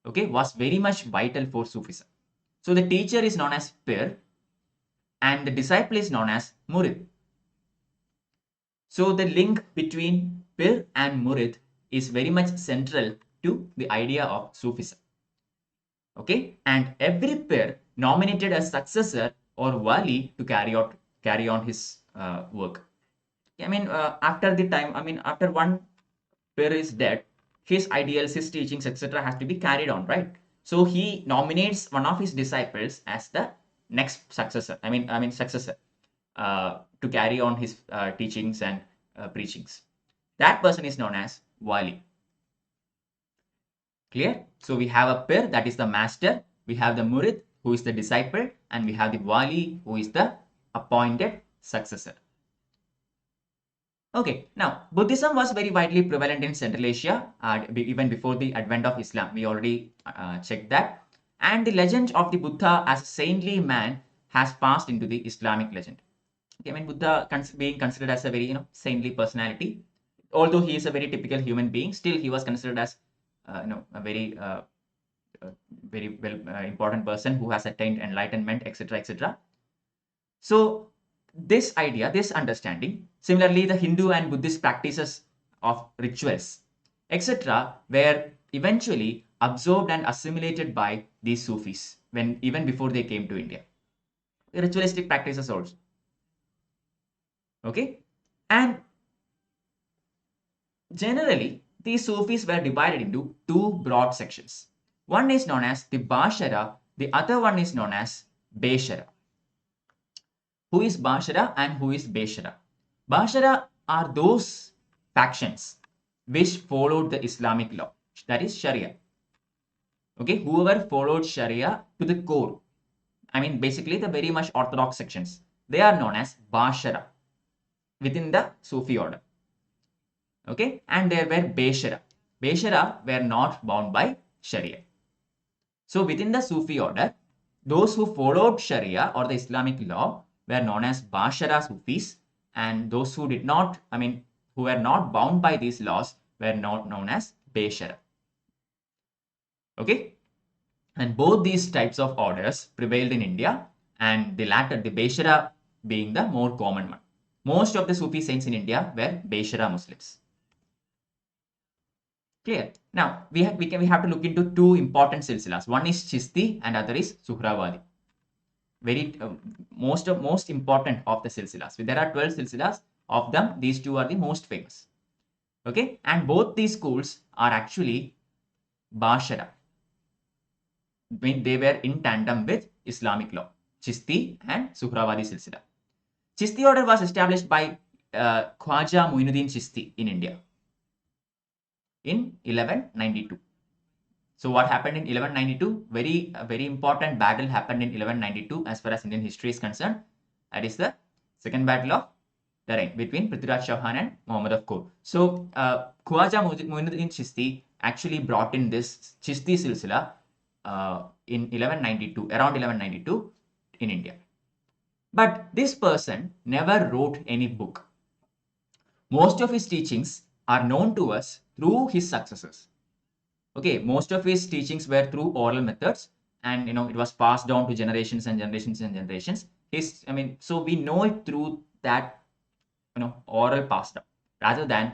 okay, was very much vital for Sufism. So the teacher is known as Pir and the disciple is known as Murid. So the link between Pir and Murid is very much central to the idea of Sufism. Okay, and every Pir nominated a successor or wali to carry on his work. I mean, after one Pir is dead, his ideals, his teachings, etc. has to be carried on, right? So he nominates one of his disciples as the next successor. Successor to carry on his teachings and preachings. That person is known as wali. Clear? So we have a Pir, that is the master. We have the Murid, who is the disciple, and we have the wali, who is the appointed successor. Okay, now Buddhism was very widely prevalent in Central Asia even before the advent of Islam. We already checked that. And the legend of the Buddha as a saintly man has passed into the Islamic legend. Okay, I mean, Buddha being considered as a very saintly personality. Although he is a very typical human being, still he was considered as a very important person who has attained enlightenment, etc. So this idea, this understanding, similarly the Hindu and Buddhist practices of rituals, etc. were eventually absorbed and assimilated by these Sufis even before they came to India. The ritualistic practices also. Okay, and generally these Sufis were divided into two broad sections. One is known as the Bashara, the other one is known as Beshara. Who is Bashara and who is Beshara? Bashara are those factions which followed the Islamic law, that is Sharia. Okay, whoever followed Sharia to the core, I mean basically the very much orthodox sections, they are known as Bashara within the Sufi order. Okay, and there were Beshara. Beshara were not bound by Sharia. So within the Sufi order, those who followed Sharia or the Islamic law were known as Bashara Sufis, and those who did not, I mean, who were not bound by these laws were not known as Beshara. Okay, and both these types of orders prevailed in India, and the latter, the Beshara, being the more common one. Most of the Sufi saints in India were Beshara Muslims. Clear. Now we have to look into two important silsilas. One is Chishti and other is Suhrawadi. Very most important of the silsilas. There are 12 silsilas. Of them, these two are the most famous. Okay, and both these schools are actually Bashara. When they were in tandem with Islamic law, Chishti and Suhrawadi silsila. Chishti order was established by Khwaja Muinuddin Chishti in India in 1192. So what happened in 1192? Very important battle happened in 1192 as far as Indian history is concerned. That is the second battle of Darain between Prithviraj Chauhan and Muhammad of Ghor. So Khwaja Muinuddin Chishti actually brought in this Chishti silsila in 1192, around 1192 in India. But this person never wrote any book. Most of his teachings are known to us through his successors. Okay, most of his teachings were through oral methods, and it was passed down to generations and generations and generations. So we know it through that oral passed down rather than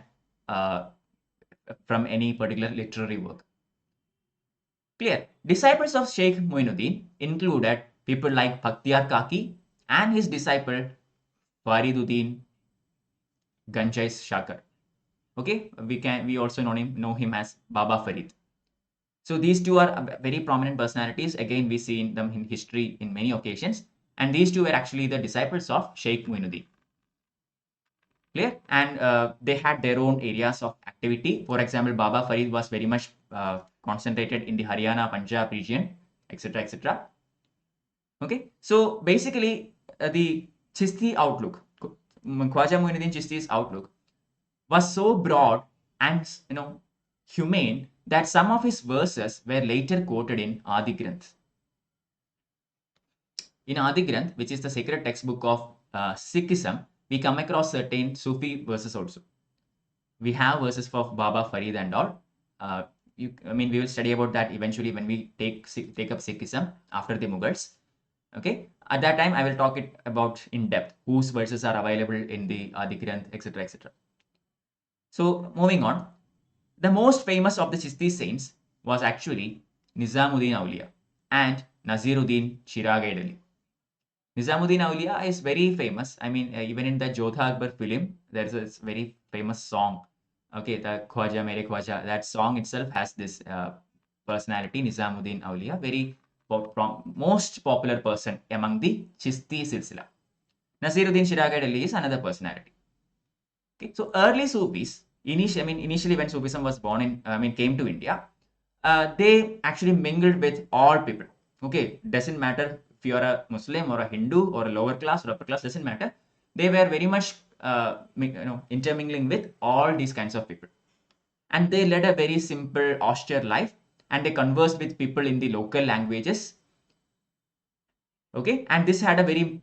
from any particular literary work. Clear. Disciples of Sheikh Muinuddin included people like Bakhtiyar Kaki and his disciple Fariduddin Ganjai Shakar. Okay, we also know him as Baba Farid. So these two are very prominent personalities. Again, we see them in history in many occasions, and these two were actually the disciples of Sheikh Muinuddin. Clear? And they had their own areas of activity. For example, Baba Farid was very much concentrated in the Haryana, Punjab region, etc., etc. Okay, so basically the Chishti outlook, Khwaja Muinuddin Chishti's outlook, was so broad and humane that some of his verses were later quoted in Adi Granth. In Adi Granth, which is the sacred textbook of Sikhism, we come across certain Sufi verses also. We have verses for Baba Farid and all. We will study about that eventually when we take up Sikhism after the Mughals. Okay, at that time I will talk it about in depth whose verses are available in the Adi Granth, etc., etc. So moving on, the most famous of the Chishti saints was actually Nizamuddin Auliya and Naziruddin Chirag-e-Delhi. Nizamuddin Auliya is very famous. Even in the Jodha Akbar film, there is a very famous song. Okay, the Khwaja Mere Khwaja, that song itself has this personality, Nizamuddin Auliya, very most popular person among the Chishti silsila. Naziruddin Chirag-e-Delhi is another personality. Okay, so early Sufis, initially when Sufism was came to India, they actually mingled with all people. Okay, doesn't matter if you are a Muslim or a Hindu or a lower class or upper class, doesn't matter. They were very much intermingling with all these kinds of people, and they led a very simple, austere life, and they conversed with people in the local languages. Okay, and this had a very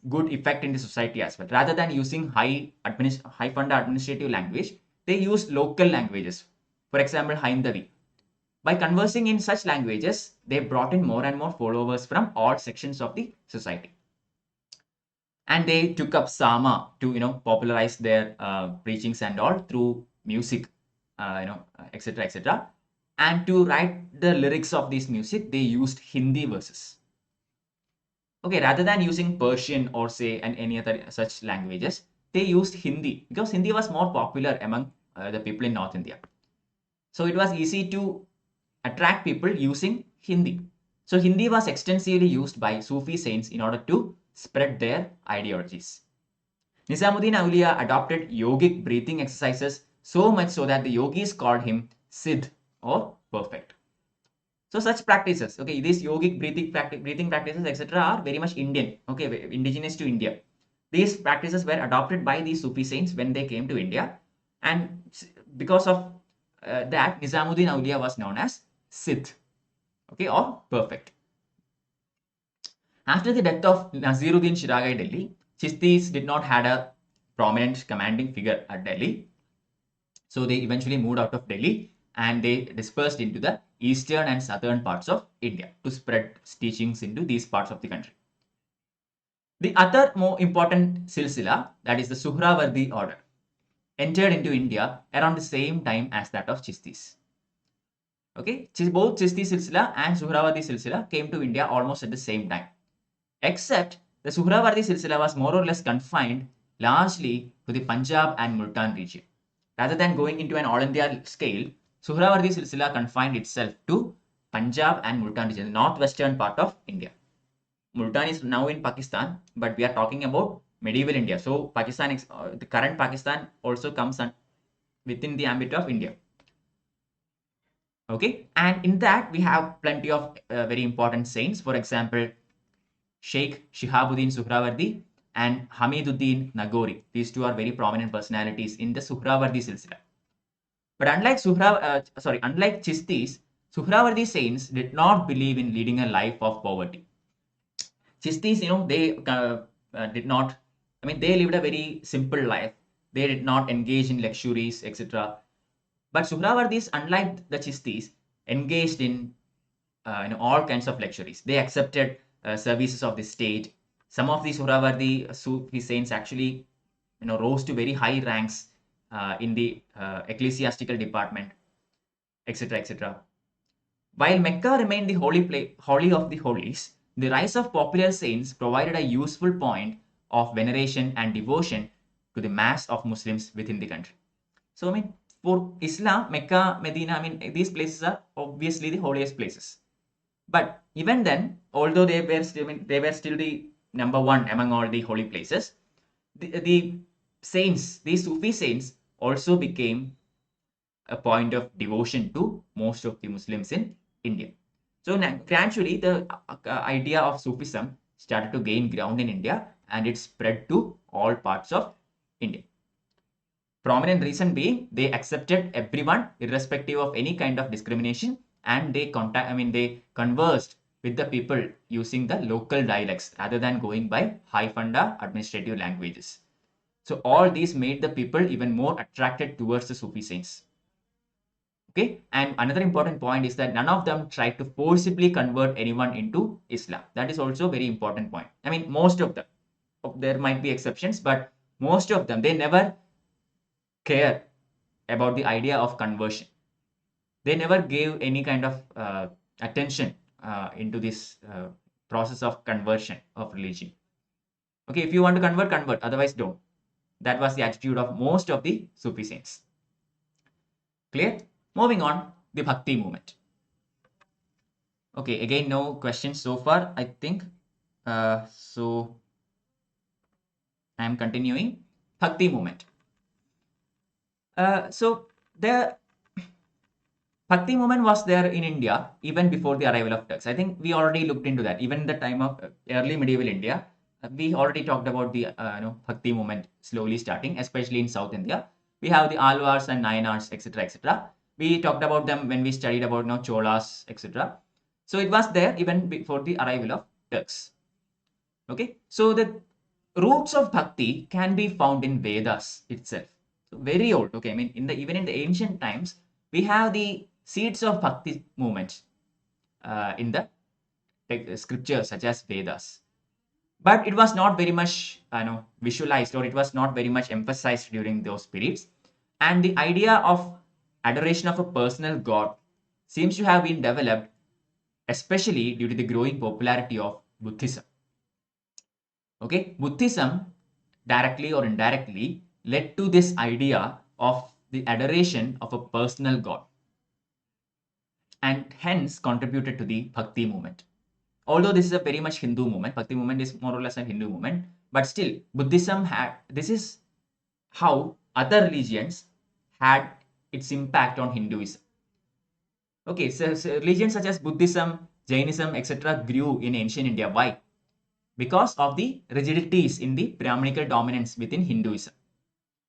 good effect in the society as well. Rather than using high funda administrative language, they used local languages. For example, Hindavi. By conversing in such languages, they brought in more and more followers from all sections of the society. And they took up Sama to popularize their preachings and all through music, etc., etc. And to write the lyrics of this music, they used Hindi verses. Okay, rather than using Persian or say and any other such languages, they used Hindi because Hindi was more popular among the people in North India. So it was easy to attract people using Hindi. So Hindi was extensively used by Sufi saints in order to spread their ideologies. Nizamuddin Auliya adopted yogic breathing exercises so much so that the yogis called him Siddh or perfect. So such practices, okay, these yogic breathing practices, etc., are very much Indian, okay, indigenous to India. These practices were adopted by these Sufi saints when they came to India, and because of that, Nizamuddin Auliya was known as Siddh, okay, or perfect. After the death of Naziruddin Shiragai Delhi, Chistis did not had a prominent commanding figure at Delhi. So they eventually moved out of Delhi and they dispersed into the eastern and southern parts of India to spread teachings into these parts of the country. The other more important silsila, that is the Suhrawardi order, entered into India around the same time as that of Chistis. Okay, both Chisti silsila and Suhrawardi silsila came to India almost at the same time. Except the Suhrawardi silsila was more or less confined largely to the Punjab and Multan region. Rather than going into an all India scale, Suhrawardi silsila confined itself to Punjab and Multan region, the northwestern part of India. Multan is now in Pakistan, but we are talking about medieval India. So Pakistan, the current Pakistan also comes within the ambit of India. Okay, and in that we have plenty of very important saints. For example, Sheikh Shihabuddin Suhrawardi and Hamiduddin Nagori. These two are very prominent personalities in the Suhrawardi silsila. But unlike Chistis, Suhrawardi saints did not believe in leading a life of poverty. Chistis, they did not. I mean, they lived a very simple life. They did not engage in luxuries, etc. But Suhrawardis, unlike the Chistis, engaged in all kinds of luxuries. They accepted services of the state. Some of these Suhrawardi Sufi saints actually rose to very high ranks in the ecclesiastical department, etc., etc. While Mecca remained the holy of the holies, the rise of popular saints provided a useful point of veneration and devotion to the mass of Muslims within the country. So, I mean, for Islam, Mecca, Medina, I mean, these places are obviously the holiest places. But even then, although they were still the number one among all the holy places, the saints, these Sufi saints, also became a point of devotion to most of the Muslims in India. So gradually, the idea of Sufism started to gain ground in India, and it spread to all parts of India. Prominent reason being they accepted everyone irrespective of any kind of discrimination, and they conversed with the people using the local dialects rather than going by high funda administrative languages. So all these made the people even more attracted towards the Sufi saints. Okay, and another important point is that none of them tried to forcibly convert anyone into Islam. That is also a very important point. I mean, most of them, there might be exceptions, but most of them, they never care about the idea of conversion. They never gave any kind of attention into this process of conversion of religion. Okay, if you want to convert, convert. Otherwise, don't. That was the attitude of most of the Sufi saints. Clear? Moving on, the Bhakti movement. Okay, again, no questions so far, I think. So, I am continuing. Bhakti movement. So, the Bhakti movement was there in India even before the arrival of Turks. I think we already looked into that. Even in the time of early medieval India, we already talked about the Bhakti movement slowly starting, especially in South India. We have the Alvars and Nayanars, etc., etc. We talked about them when we studied about Cholas, etc. So it was there even before the arrival of Turks. Okay, so the roots of Bhakti can be found in Vedas itself. So very old. Okay, I mean, even in the ancient times, we have the seeds of Bhakti movement in the scriptures such as Vedas. But it was not very much visualized, or it was not very much emphasized during those periods. And the idea of adoration of a personal god seems to have been developed especially due to the growing popularity of Buddhism. Okay, Buddhism directly or indirectly led to this idea of the adoration of a personal god, and hence contributed to the Bhakti movement. although this is a very much Hindu movement, Bhakti movement is more or less a Hindu movement, but still Buddhism had, this is how other religions had its impact on Hinduism. Okay, so religions such as Buddhism, Jainism, etc. grew in ancient India. Why? Because of the rigidities in the Brahminical dominance within Hinduism.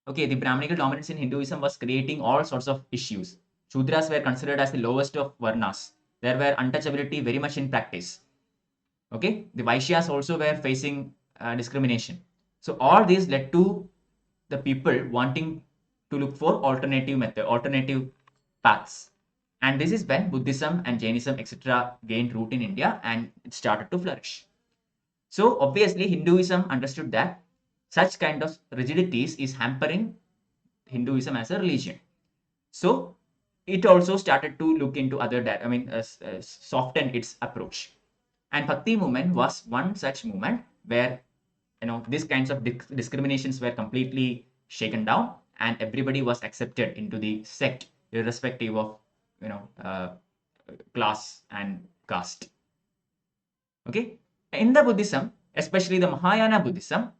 Okay, the Brahminical dominance in Hinduism was creating all sorts of issues. Shudras were considered as the lowest of Varnas. There were untouchability very much in practice. Okay, the Vaishyas also were facing discrimination. So all these led to the people wanting to look for alternative paths. And this is when Buddhism and Jainism, etc., gained root in India and it started to flourish. So obviously, Hinduism understood that such kind of rigidities is hampering Hinduism as a religion. So it also started to look into other, soften its approach. And Bhakti movement was one such movement where these kinds of discriminations were completely shaken down and everybody was accepted into the sect irrespective of class and caste. Okay, in the Buddhism, especially the Mahayana Buddhism,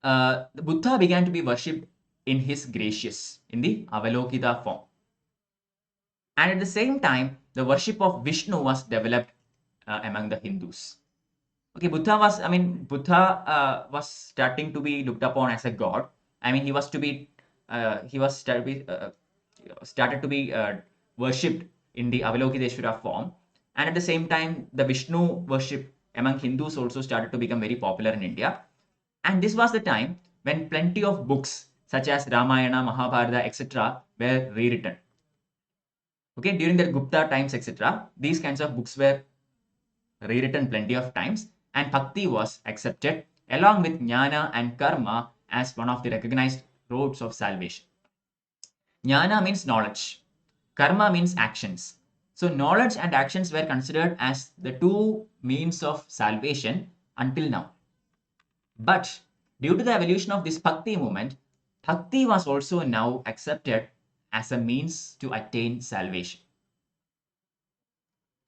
the Buddha began to be worshipped in his gracious, in the Avalokita form. And at the same time, the worship of Vishnu was developed among the Hindus. Okay, Buddha was starting to be looked upon as a god. I mean, he was started to be worshipped in the Avalokiteshvara form. And at the same time, the Vishnu worship among Hindus also started to become very popular in India. And this was the time when plenty of books such as Ramayana, Mahabharata, etc. were rewritten. Okay, during the Gupta times, etc., these kinds of books were rewritten plenty of times, and Bhakti was accepted along with Jnana and Karma as one of the recognized roads of salvation. Jnana means knowledge. Karma means actions. So knowledge and actions were considered as the two means of salvation until now. But due to the evolution of this Bhakti movement, Bhakti was also now accepted as a means to attain salvation.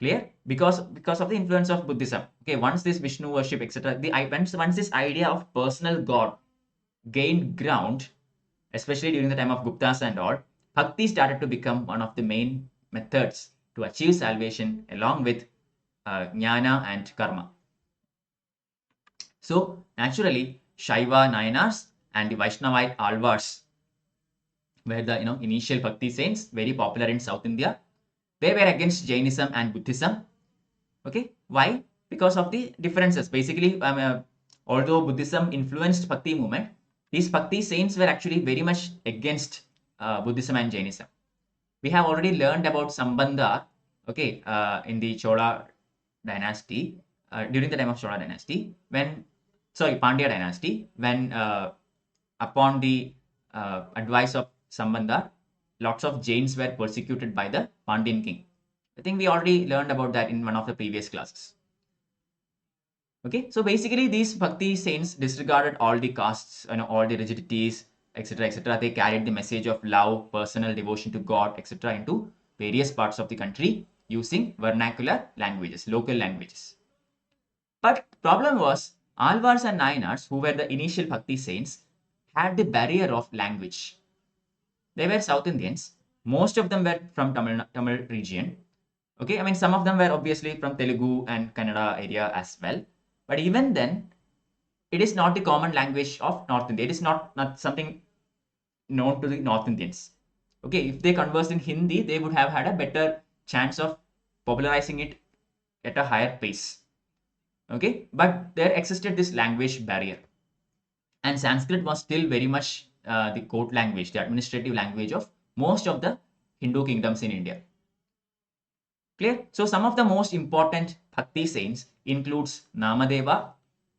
Clear? Because of the influence of Buddhism. Okay, once this Vishnu worship, etc., once this idea of personal God gained ground, especially during the time of Guptas and all, Bhakti started to become one of the main methods to achieve salvation along with Jnana and Karma. So naturally, Shaiva Nayanars and the Vaishnavite Alvars were the initial Bhakti saints, very popular in South India. They were against Jainism and Buddhism. Okay, why? Because of the differences. Basically, although Buddhism influenced Bhakti movement, these Bhakti saints were actually very much against Buddhism and Jainism. We have already learned about Sambandha, okay, in the Chola dynasty, during the time of Chola dynasty, Pandya dynasty, when upon the advice of Sambandha, lots of Jains were persecuted by the Pandyan king. I think we already learned about that in one of the previous classes. Okay, so basically these Bhakti saints disregarded all the castes, all the rigidities, etc., etc. They carried the message of love, personal devotion to God, etc. into various parts of the country using vernacular languages, local languages. But the problem was, Alvars and Nayanars, who were the initial Bhakti saints, had the barrier of language. They were South Indians. Most of them were from Tamil region. Okay, I mean, some of them were obviously from Telugu and Kannada area as well. But even then, it is not the common language of North India. It is not something known to the North Indians. Okay, if they conversed in Hindi, they would have had a better chance of popularizing it at a higher pace. Okay, but there existed this language barrier. And Sanskrit was still very much the court language, the administrative language of most of the Hindu kingdoms in India. Clear? So some of the most important Bhakti saints includes Namadeva,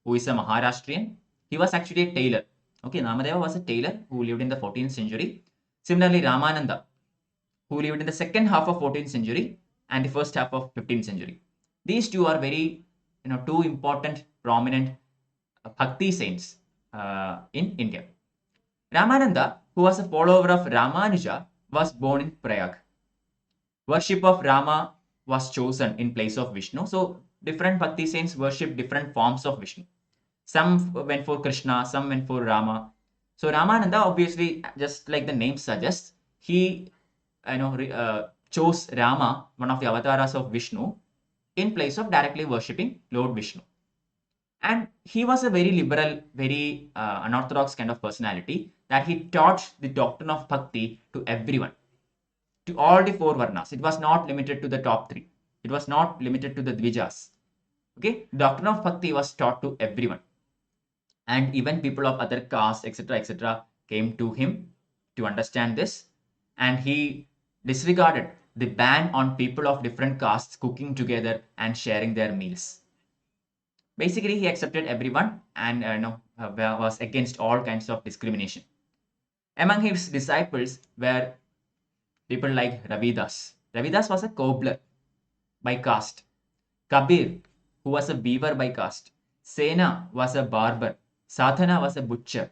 who is a Maharashtrian. He was actually a tailor. Okay, Namadeva was a tailor who lived in the 14th century. Similarly, Ramananda, who lived in the second half of 14th century and the first half of 15th century. These two are very, two important, prominent Bhakti saints in India. Ramananda, who was a follower of Ramanuja, was born in Prayag. Worship of Rama was chosen in place of Vishnu. So different Bhakti saints worship different forms of Vishnu. Some went for Krishna, some went for Rama. So Ramananda, obviously, just like the name suggests, he chose Rama, one of the avatars of Vishnu, in place of directly worshipping Lord Vishnu. And he was a very liberal, very unorthodox kind of personality, that he taught the doctrine of Bhakti to everyone, to all the four Varnas. It was not limited to the top three. It was not limited to the Dvijas. Okay, doctrine of Bhakti was taught to everyone. And even people of other castes, etc., came to him to understand this. And he disregarded the ban on people of different castes cooking together and sharing their meals. Basically, he accepted everyone and was against all kinds of discrimination. Among his disciples were people like Ravidas. Ravidas was a cobbler by caste. Kabir, who was a weaver by caste. Sena was a barber. Sadhana was a butcher.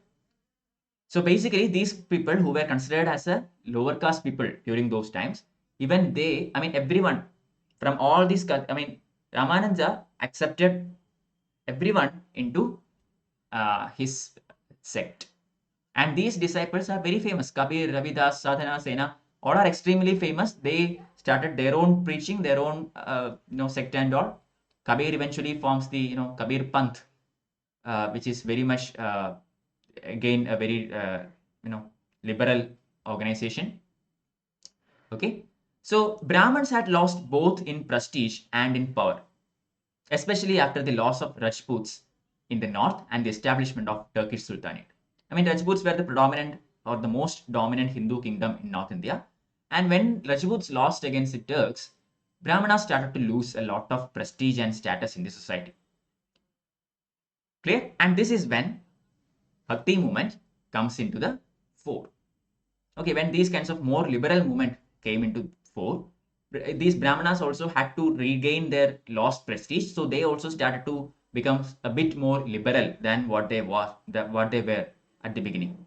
So basically, these people who were considered as a lower caste people during those times, even they, everyone from all these, Ramananda accepted everyone into his sect. And these disciples are very famous. Kabir, Ravidas, Sadhana, Sena, all are extremely famous. They started their own preaching, their own sect and all. Kabir eventually forms the Kabir Panth, which is very much again a very liberal organization. Okay, so Brahmins had lost both in prestige and in power, especially after the loss of Rajputs in the north and the establishment of Turkish Sultanate. Rajputs were the predominant or the most dominant Hindu kingdom in North India. And when Rajputs lost against the Turks, Brahmanas started to lose a lot of prestige and status in the society. Clear? And this is when Bhakti movement comes into the fore. Okay, when these kinds of more liberal movement came into fore, these Brahmanas also had to regain their lost prestige. So they also started to become a bit more liberal than what they were at the beginning.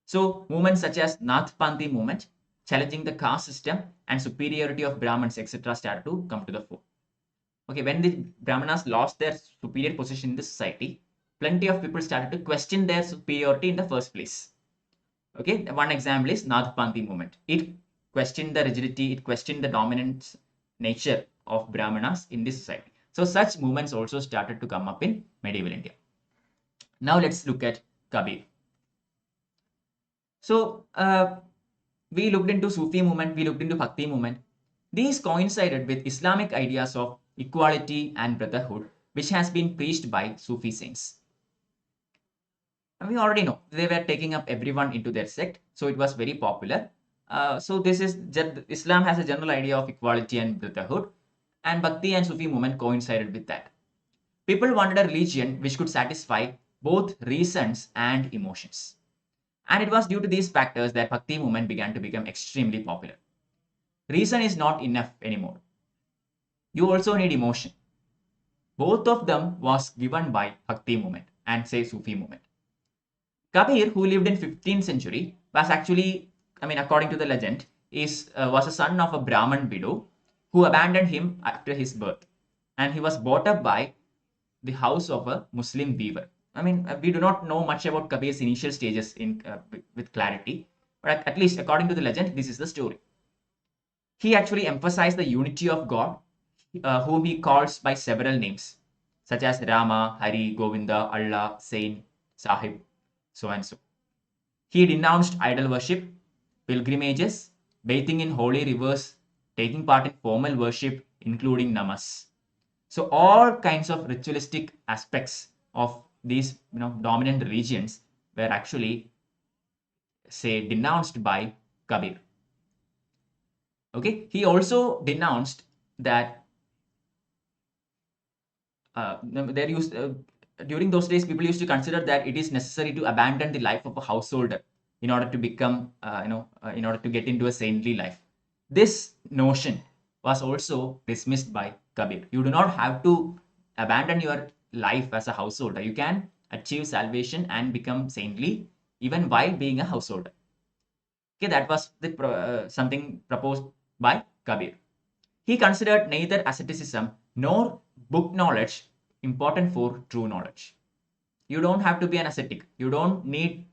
So movements such as Nathpanthi movement, challenging the caste system and superiority of Brahmins, etc., started to come to the fore. Okay, when the Brahmanas lost their superior position in the society, plenty of people started to question their superiority in the first place. Okay, one example is Nathpanthi movement. It questioned the rigidity, it questioned the dominant nature of Brahmanas in this society. So such movements also started to come up in medieval India. Now let's look at Kabir. So we looked into Sufi movement, we looked into Bhakti movement. These coincided with Islamic ideas of equality and brotherhood, which has been preached by Sufi saints. And we already know they were taking up everyone into their sect, so it was very popular. So this is Islam has a general idea of equality and brotherhood, and Bhakti and Sufi movement coincided with that. People wanted a religion which could satisfy both reasons and emotions. And it was due to these factors that Bhakti movement began to become extremely popular. Reason is not enough anymore. You also need emotion. Both of them was given by Bhakti movement and say Sufi movement. Kabir, who lived in 15th century, was actually, according to the legend, was a son of a Brahmin widow who abandoned him after his birth. And he was brought up by the house of a Muslim weaver. We do not know much about Kabir's initial stages with clarity, but at least according to the legend, this is the story. He actually emphasized the unity of God, whom he calls by several names, such as Rama, Hari, Govinda, Allah, Saint, Sahib, so and so. He denounced idol worship, pilgrimages, bathing in holy rivers, taking part in formal worship, including namas. So all kinds of ritualistic aspects of these dominant religions were actually, say, denounced by Kabir. Okay, he also denounced that during those days, people used to consider that it is necessary to abandon the life of a householder in order to become, in order to get into a saintly life. This notion was also dismissed by Kabir. You do not have to abandon your life as a householder. You can achieve salvation and become saintly even while being a householder. Okay, that was something proposed by Kabir. He considered neither asceticism nor book knowledge important for true knowledge. You don't have to be an ascetic. You don't need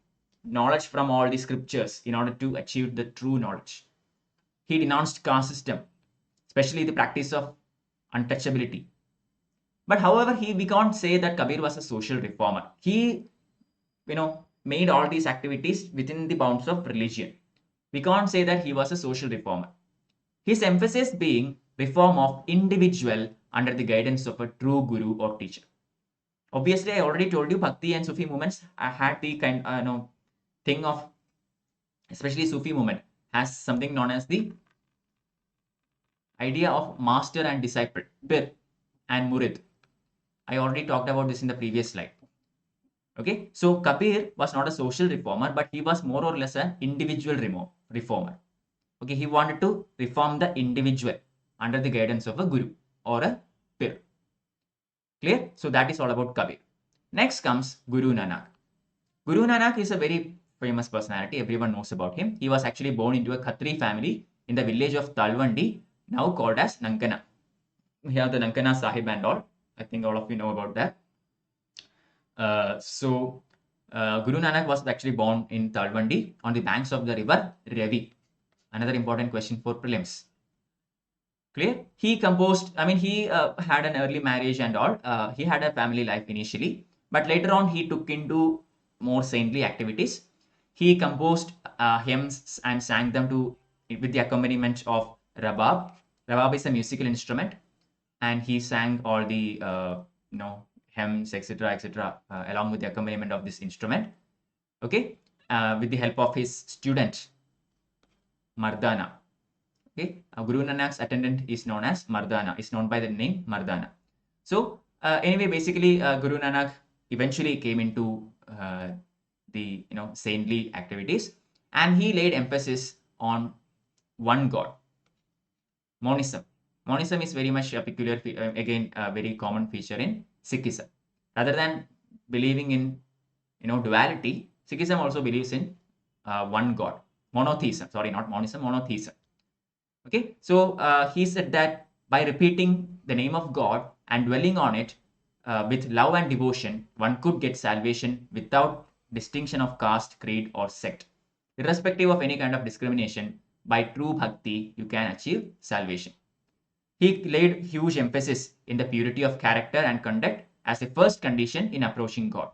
knowledge from all the scriptures in order to achieve the true knowledge. He denounced caste system, especially the practice of untouchability. But however, we can't say that Kabir was a social reformer. He, made all these activities within the bounds of religion. We can't say that he was a social reformer. His emphasis being reform of individual under the guidance of a true guru or teacher. Obviously, I already told you Bhakti and Sufi movements had the thing of, especially Sufi movement has something known as the idea of master and disciple, Pir and Murid. I already talked about this in the previous slide. Okay, so Kabir was not a social reformer, but he was more or less an individual reformer. Okay, he wanted to reform the individual under the guidance of a guru or a Pir. Clear? So that is all about Kabir. Next comes Guru Nanak. Guru Nanak is a very famous personality. Everyone knows about him. He was actually born into a Khatri family in the village of Talwandi, now called as Nankana. We have the Nankana Sahib and all. I think all of you know about that. Guru Nanak was actually born in Talwandi on the banks of the river Ravi. Another important question for prelims. Clear? He composed, he had an early marriage and all. He had a family life initially, but later on he took into more saintly activities. He composed hymns and sang them with the accompaniment of rabab. Rabab is a musical instrument, and he sang all the hymns, etc., along with the accompaniment of this instrument. Okay, with the help of his student Mardana. Okay, Guru Nanak's attendant is known as Mardana. Is known by the name Mardana. So anyway, basically, Guru Nanak eventually came into the saintly activities, and he laid emphasis on one God. Monism. Monism is very much a peculiar, again, a very common feature in Sikhism. Rather than believing in duality, Sikhism also believes in one God. Monotheism. Sorry, not monism, monotheism. Okay, so he said that by repeating the name of God and dwelling on it with love and devotion, one could get salvation without distinction of caste, creed, or sect. Irrespective of any kind of discrimination, by true bhakti, you can achieve salvation. He laid huge emphasis in the purity of character and conduct as a first condition in approaching God.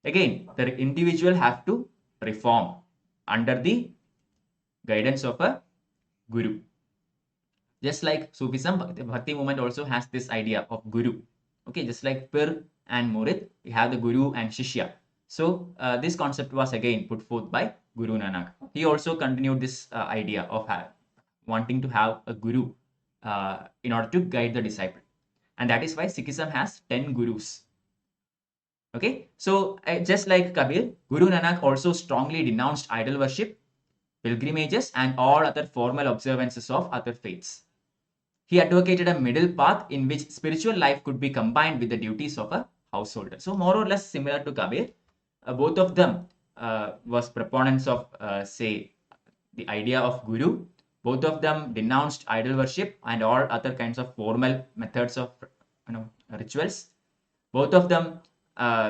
Again, the individual have to reform under the guidance of a guru. Just like Sufism, the Bhakti movement also has this idea of guru. Okay, just like Pir and Murid, we have the guru and Shishya. So this concept was again put forth by Guru Nanak. He also continued this idea of wanting to have a guru in order to guide the disciple. And that is why Sikhism has 10 gurus. Okay, so just like Kabir, Guru Nanak also strongly denounced idol worship, pilgrimages, and all other formal observances of other faiths. He advocated a middle path in which spiritual life could be combined with the duties of a householder. So more or less similar to Kabir, both of them was proponents of, say, the idea of guru. Both of them denounced idol worship and all other kinds of formal methods of rituals. Both of them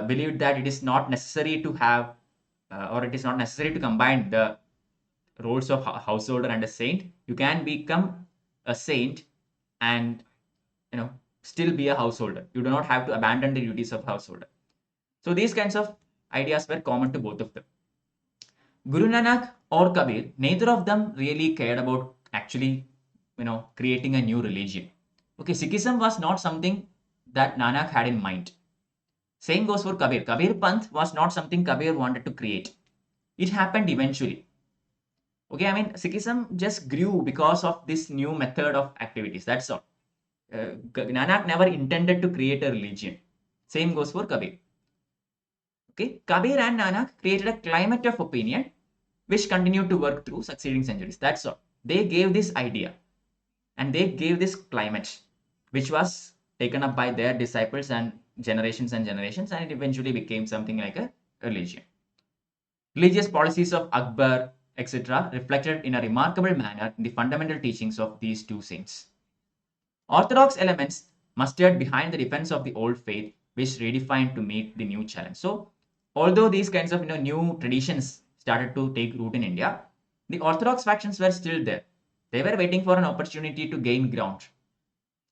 believed that it is not necessary to have or it is not necessary to combine the roles of householder and a saint. You can become a saint and still be a householder. You do not have to abandon the duties of householder. So these kinds of ideas were common to both of them. Guru Nanak or Kabir, neither of them really cared about actually creating a new religion. Okay, Sikhism was not something that Nanak had in mind. Same goes for Kabir. Kabir Panth was not something Kabir wanted to create. It happened eventually. Okay, Sikhism just grew because of this new method of activities. That's all. Nanak never intended to create a religion. Same goes for Kabir. Okay, Kabir and Nanak created a climate of opinion which continued to work through succeeding centuries. That's all. They gave this idea and they gave this climate which was taken up by their disciples and generations, and it eventually became something like a religion. Religious policies of Akbar, etc., reflected in a remarkable manner in the fundamental teachings of these two saints. Orthodox elements mustered behind the defense of the old faith, which redefined to meet the new challenge. So, although these kinds of new traditions started to take root in India, the orthodox factions were still there. They were waiting for an opportunity to gain ground.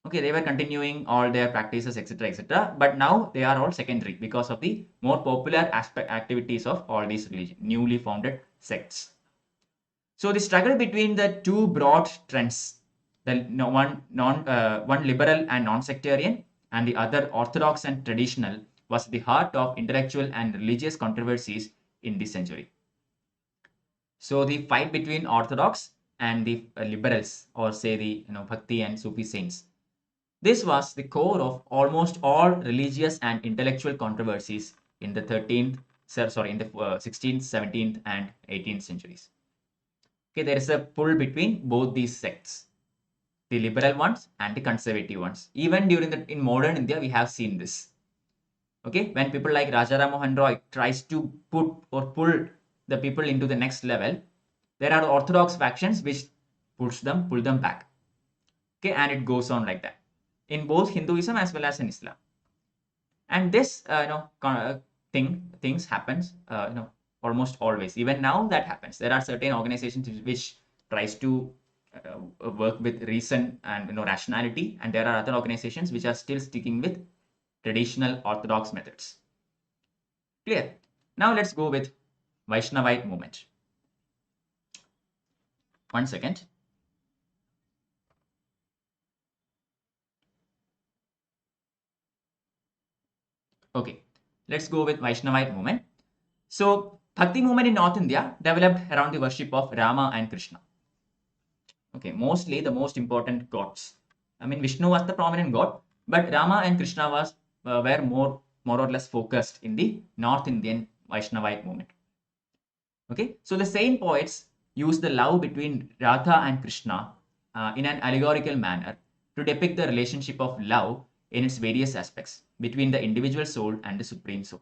Okay, they were continuing all their practices, etc., etc. But now they are all secondary because of the more popular activities of all these newly founded sects. So the struggle between the two broad trends, one liberal and non-sectarian, and the other orthodox and traditional, was the heart of intellectual and religious controversies in this century. So the fight between orthodox and the liberals, or say the Bhakti and Sufi saints, this was the core of almost all religious and intellectual controversies in the 16th, 17th, and 18th centuries. Okay, there is a pull between both these sects, the liberal ones and the conservative ones. Even in modern India, we have seen this. Okay, when people like Raja Ram Mohan Roy tries to put or pull the people into the next level, there are orthodox factions which pull them back. Okay, and it goes on like that in both Hinduism as well as in Islam. And this things happens almost always. Even now that happens. There are certain organizations which tries to work with reason and rationality, and there are other organizations which are still sticking with traditional orthodox methods. Clear? Now let's go with Vaishnavite movement. One second. Okay, let's go with Vaishnavite movement. So, Bhakti movement in North India developed around the worship of Rama and Krishna. Okay, mostly the most important gods. I mean, Vishnu was the prominent god, but Rama and Krishna were more or less focused in the North Indian Vaishnavite movement. Okay, so the same poets used the love between Radha and Krishna in an allegorical manner to depict the relationship of love in its various aspects between the individual soul and the supreme soul.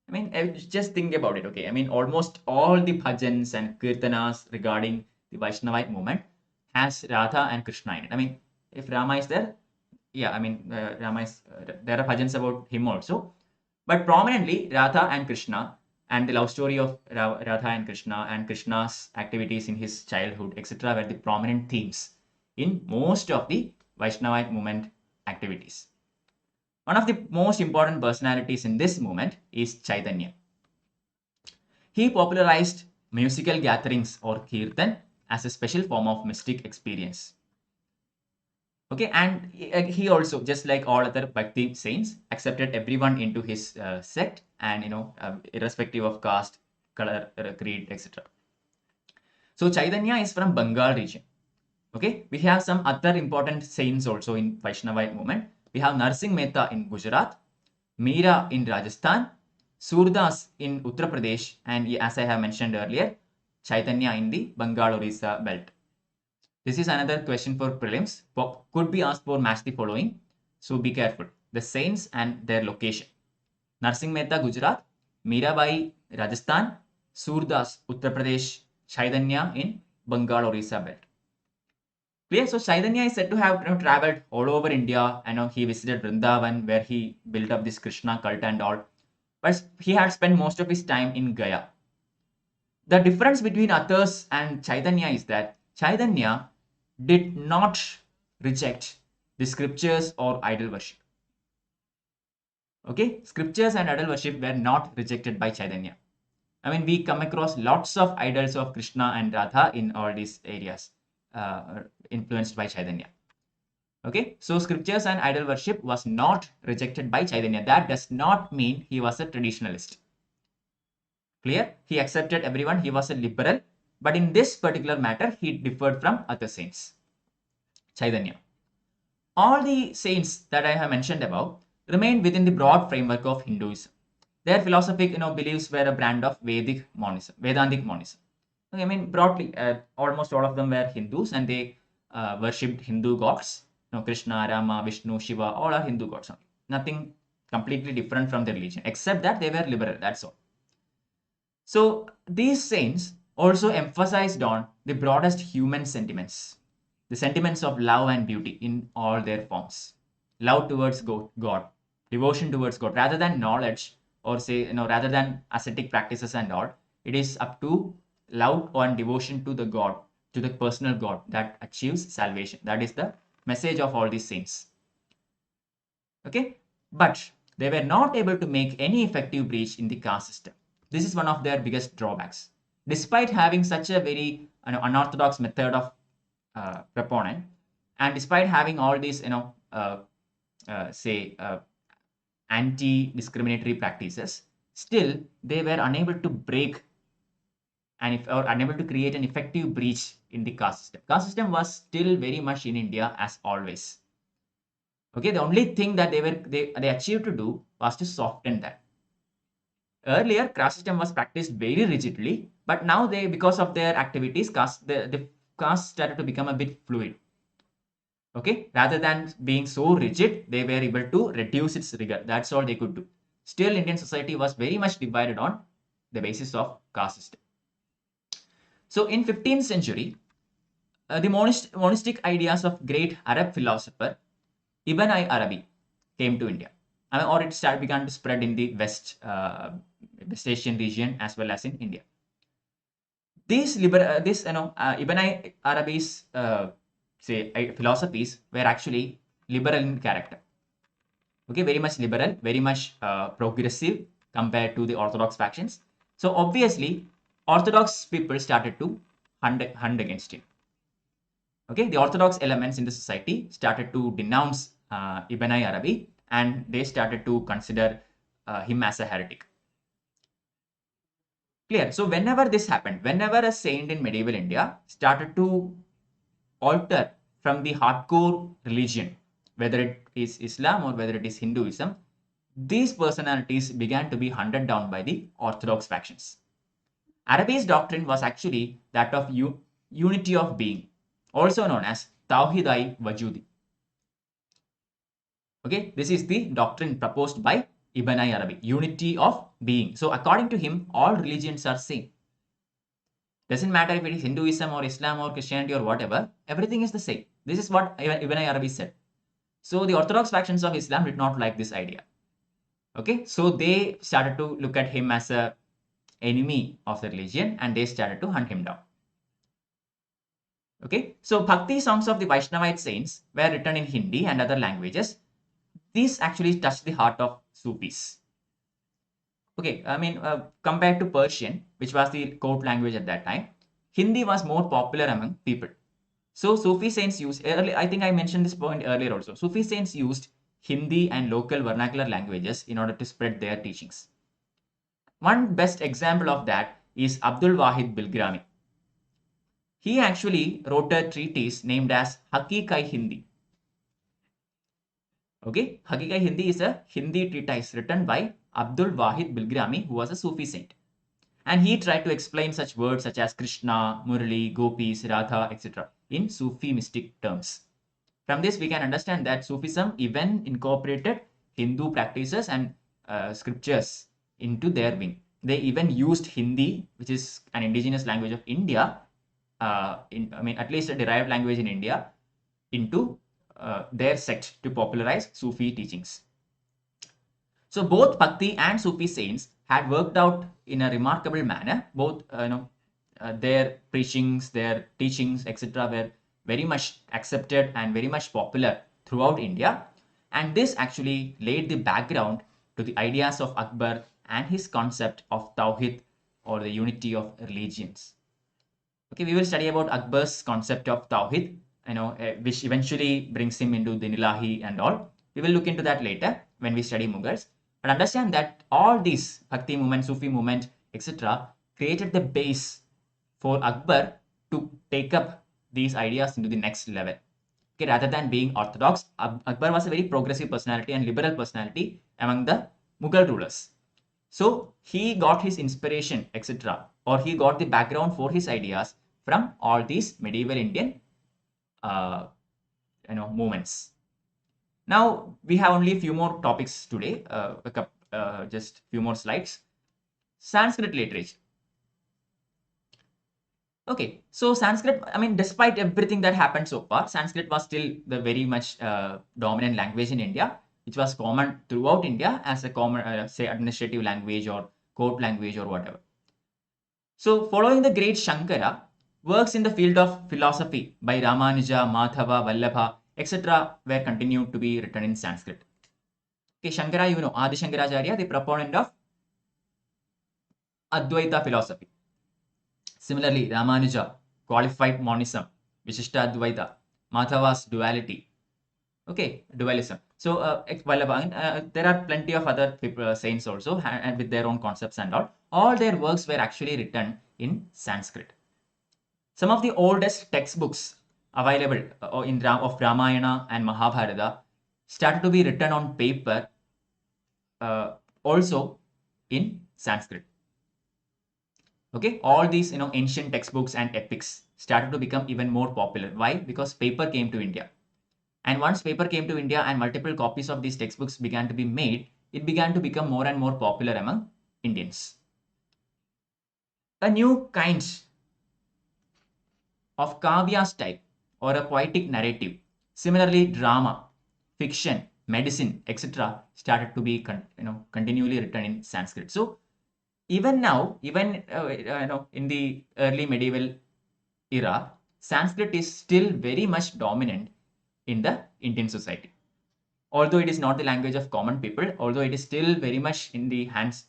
I mean, just think about it, okay? I mean, almost all the bhajans and kirtanas regarding the Vaishnavite movement has Radha and Krishna in it. I mean, if Rama is there, yeah, I mean, Rama is, there are bhajans about him also. But prominently, Radha and Krishna and the love story of Radha and Krishna's activities in his childhood, etc., were the prominent themes in most of the Vaishnavite movement activities. One of the most important personalities in this movement is Chaitanya. He popularized musical gatherings or kirtan as a special form of mystic experience. Okay, and he also, just like all other Bhakti saints, accepted everyone into his sect, and irrespective of caste, color, creed, etc. So Chaitanya is from Bengal region. Okay, we have some other important saints also in Vaishnavite movement. We have Narsingh Mehta in Gujarat, Meera in Rajasthan, Surdas in Uttar Pradesh, and as I have mentioned earlier, Chaitanya in the Bengal-Orissa belt. This is another question for prelims. Could be asked for match the following. So be careful. The saints and their location. Narsingh Mehta, Gujarat. Meerabai, Rajasthan. Surdas, Uttar Pradesh. Chaitanya in Bengal-Orissa belt. Clear? So Chaitanya is said to have traveled all over India. He visited Vrindavan, where he built up this Krishna cult and all. But he had spent most of his time in Gaya. The difference between others and Chaitanya is that Chaitanya did not reject the scriptures or idol worship. Okay, scriptures and idol worship were not rejected by Chaitanya. I mean, we come across lots of idols of Krishna and Radha in all these areas, influenced by Chaitanya. Okay, so scriptures and idol worship was not rejected by Chaitanya. That does not mean he was a traditionalist. Clear? He accepted everyone. He was a liberal. But in this particular matter, he differed from other saints. Chaitanya. All the saints that I have mentioned above remained within the broad framework of Hinduism. Their philosophic beliefs were a brand of Vedantic monism. Okay, I mean, broadly, almost all of them were Hindus, and they worshipped Hindu gods. Krishna, Rama, Vishnu, Shiva, all are Hindu gods. Nothing completely different from their religion, except that they were liberal. That's all. So these saints also emphasized on the broadest human sentiments, the sentiments of love and beauty in all their forms. love towards God, devotion towards God, rather than knowledge, or say, rather than ascetic practices and all. It is up to love and devotion to the God, to the personal God, that achieves salvation. That is the message of all these saints. Okay, but they were not able to make any effective breach in the caste system. This is one of their biggest drawbacks. Despite having such a very unorthodox method of proponent, and despite having all these, say, anti-discriminatory practices, still they were unable to break or unable to create an effective breach in the caste system. Caste system was still very much in India as always. Okay, the only thing that they achieved to do was to soften that. Earlier, caste system was practiced very rigidly, but now they, because of their activities, the caste started to become a bit fluid. Okay, rather than being so rigid, they were able to reduce its rigor. That's all they could do. Still, Indian society was very much divided on the basis of caste system. So in 15th century, the monistic ideas of great Arab philosopher Ibn Arabi came to India, or it began to spread in the West Asian region as well as in India. These Ibn Arabi's philosophies were actually liberal in character. Okay, very much liberal, very much progressive compared to the orthodox factions. So obviously, orthodox people started to hunt against him. Okay, the orthodox elements in the society started to denounce Ibn Arabi, and they started to consider him as a heretic. Clear? So whenever this happened, whenever a saint in medieval India started to alter from the hardcore religion, whether it is Islam or whether it is Hinduism, these personalities began to be hunted down by the orthodox factions. Arabi's doctrine was actually that of unity of being, also known as Tawhid-i-Wajudi. Okay, this is the doctrine proposed by Ibn Arabi, unity of being. So according to him, all religions are same. Doesn't matter if it is Hinduism or Islam or Christianity or whatever, everything is the same. This is what Ibn Arabi said. So the orthodox factions of Islam did not like this idea. Okay, so they started to look at him as a enemy of the religion, and they started to hunt him down. Okay, so Bhakti songs of the Vaishnavite saints were written in Hindi and other languages. These actually touched the heart of Sufis. Okay, I mean, compared to Persian, which was the court language at that time, Hindi was more popular among people. So Sufi saints used, I think I mentioned this point earlier also, Sufi saints used Hindi and local vernacular languages in order to spread their teachings. One best example of that is Abdul Wahid Bilgrami. He actually wrote a treatise named as Haqiqai Hindi. Okay, Haqiqai Hindi is a Hindi treatise written by Abdul Wahid Bilgrami, who was a Sufi saint. And he tried to explain such words such as Krishna, Murali, Gopis, Radha, etc. in Sufi mystic terms. From this, we can understand that Sufism even incorporated Hindu practices and scriptures into their wing. They even used Hindi, which is an indigenous language of India, at least a derived language in India, into their sect to popularize Sufi teachings. So both Bhakti and Sufi saints had worked out in a remarkable manner. Both, their preachings, their teachings, etc., were very much accepted and very much popular throughout India. And this actually laid the background to the ideas of Akbar and his concept of Tawhid, or the unity of religions. Okay, we will study about Akbar's concept of Tawhid, which eventually brings him into the Nilahi and all. We will look into that later when we study Mughals. But understand that all these Bhakti movement, Sufi movement, etc., created the base for Akbar to take up these ideas into the next level. Okay, rather than being orthodox, Akbar was a very progressive personality and liberal personality among the Mughal rulers. So he got his inspiration, etc., or he got the background for his ideas from all these medieval Indian movements. Now we have only a few more topics today, just few more slides. Sanskrit literature. Okay, so Sanskrit, I mean, despite everything that happened so far, Sanskrit was still the very much dominant language in India, which was common throughout India as a common, say, administrative language or court language or whatever. So, following the great Shankara, works in the field of philosophy by Ramanuja, Madhava, Vallabha, etc. were continued to be written in Sanskrit. Okay, Shankara, you know, Adi Shankaracharya, the proponent of Advaita philosophy. Similarly, Ramanuja, qualified monism, Vishishta Advaita, Madhava's duality, okay, dualism. So, there are plenty of other people, saints also, and with their own concepts and all. All their works were actually written in Sanskrit. Some of the oldest textbooks available of Ramayana and Mahabharata started to be written on paper, also in Sanskrit. Okay, all these ancient textbooks and epics started to become even more popular. Why? Because paper came to India. And once paper came to India and multiple copies of these textbooks began to be made, it began to become more and more popular among Indians. A new kind of kavya style or a poetic narrative, similarly drama, fiction, medicine, etc., started to be continually written in Sanskrit. So even now, even in the early medieval era, Sanskrit is still very much dominant in the Indian society. Although it is not the language of common people, although it is still very much in the hands,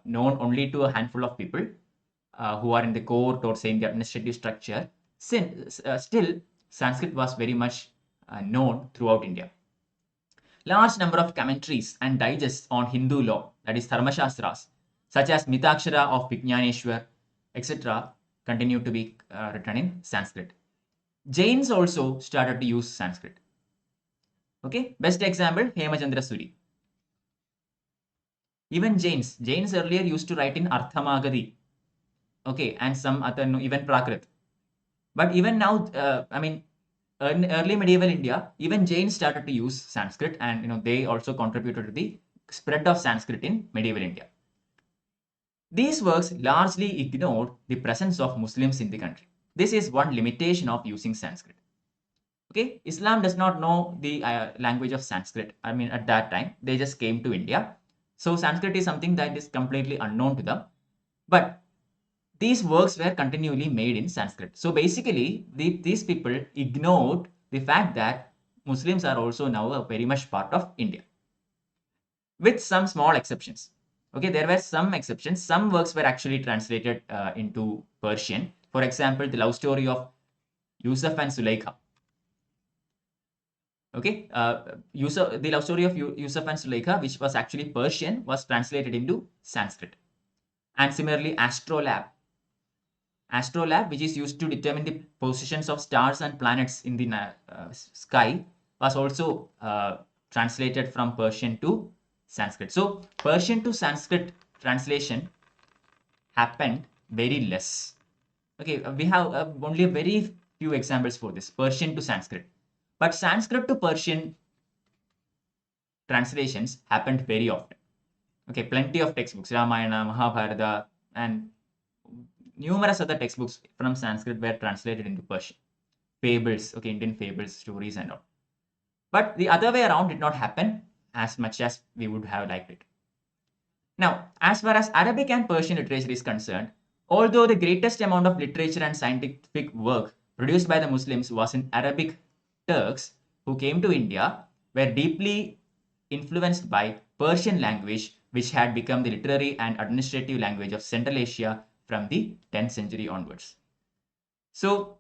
known only to a handful of people who are in the court or say in the administrative structure, still Sanskrit was very much known throughout India. Large number of commentaries and digests on Hindu law, that is Dharmashastras, such as Mitakshara of Vijnaneshwar, etc., continue to be written in Sanskrit. Jains also started to use Sanskrit. Okay, best example, Hemachandra Suri. Even Jains earlier used to write in Arthamagadi. Okay, and some other, even Prakrit. But even now, in early medieval India, even Jains started to use Sanskrit, and they also contributed to the spread of Sanskrit in medieval India. These works largely ignored the presence of Muslims in the country. This is one limitation of using Sanskrit. Okay, Islam does not know the language of Sanskrit. At that time, they just came to India. So Sanskrit is something that is completely unknown to them. But these works were continually made in Sanskrit. So basically, these people ignored the fact that Muslims are also now a very much part of India, with some small exceptions. Okay, there were some exceptions. Some works were actually translated into Persian. For example, the love story of Yusuf and Sulaikha. Okay, the love story of Yusuf and Sulaikha, which was actually Persian, was translated into Sanskrit. And similarly, astrolabe, which is used to determine the positions of stars and planets in the sky, was also translated from Persian to Sanskrit. So Persian to Sanskrit translation happened very less. Okay, we have only a very few examples for this, Persian to Sanskrit. But Sanskrit to Persian translations happened very often. Okay, plenty of textbooks, Ramayana, Mahabharata, and numerous other textbooks from Sanskrit were translated into Persian. Fables, okay, Indian fables, stories and all. But the other way around did not happen as much as we would have liked it. Now, as far as Arabic and Persian literature is concerned, although the greatest amount of literature and scientific work produced by the Muslims was in Arabic, Turks who came to India were deeply influenced by Persian language, which had become the literary and administrative language of Central Asia from the 10th century onwards. So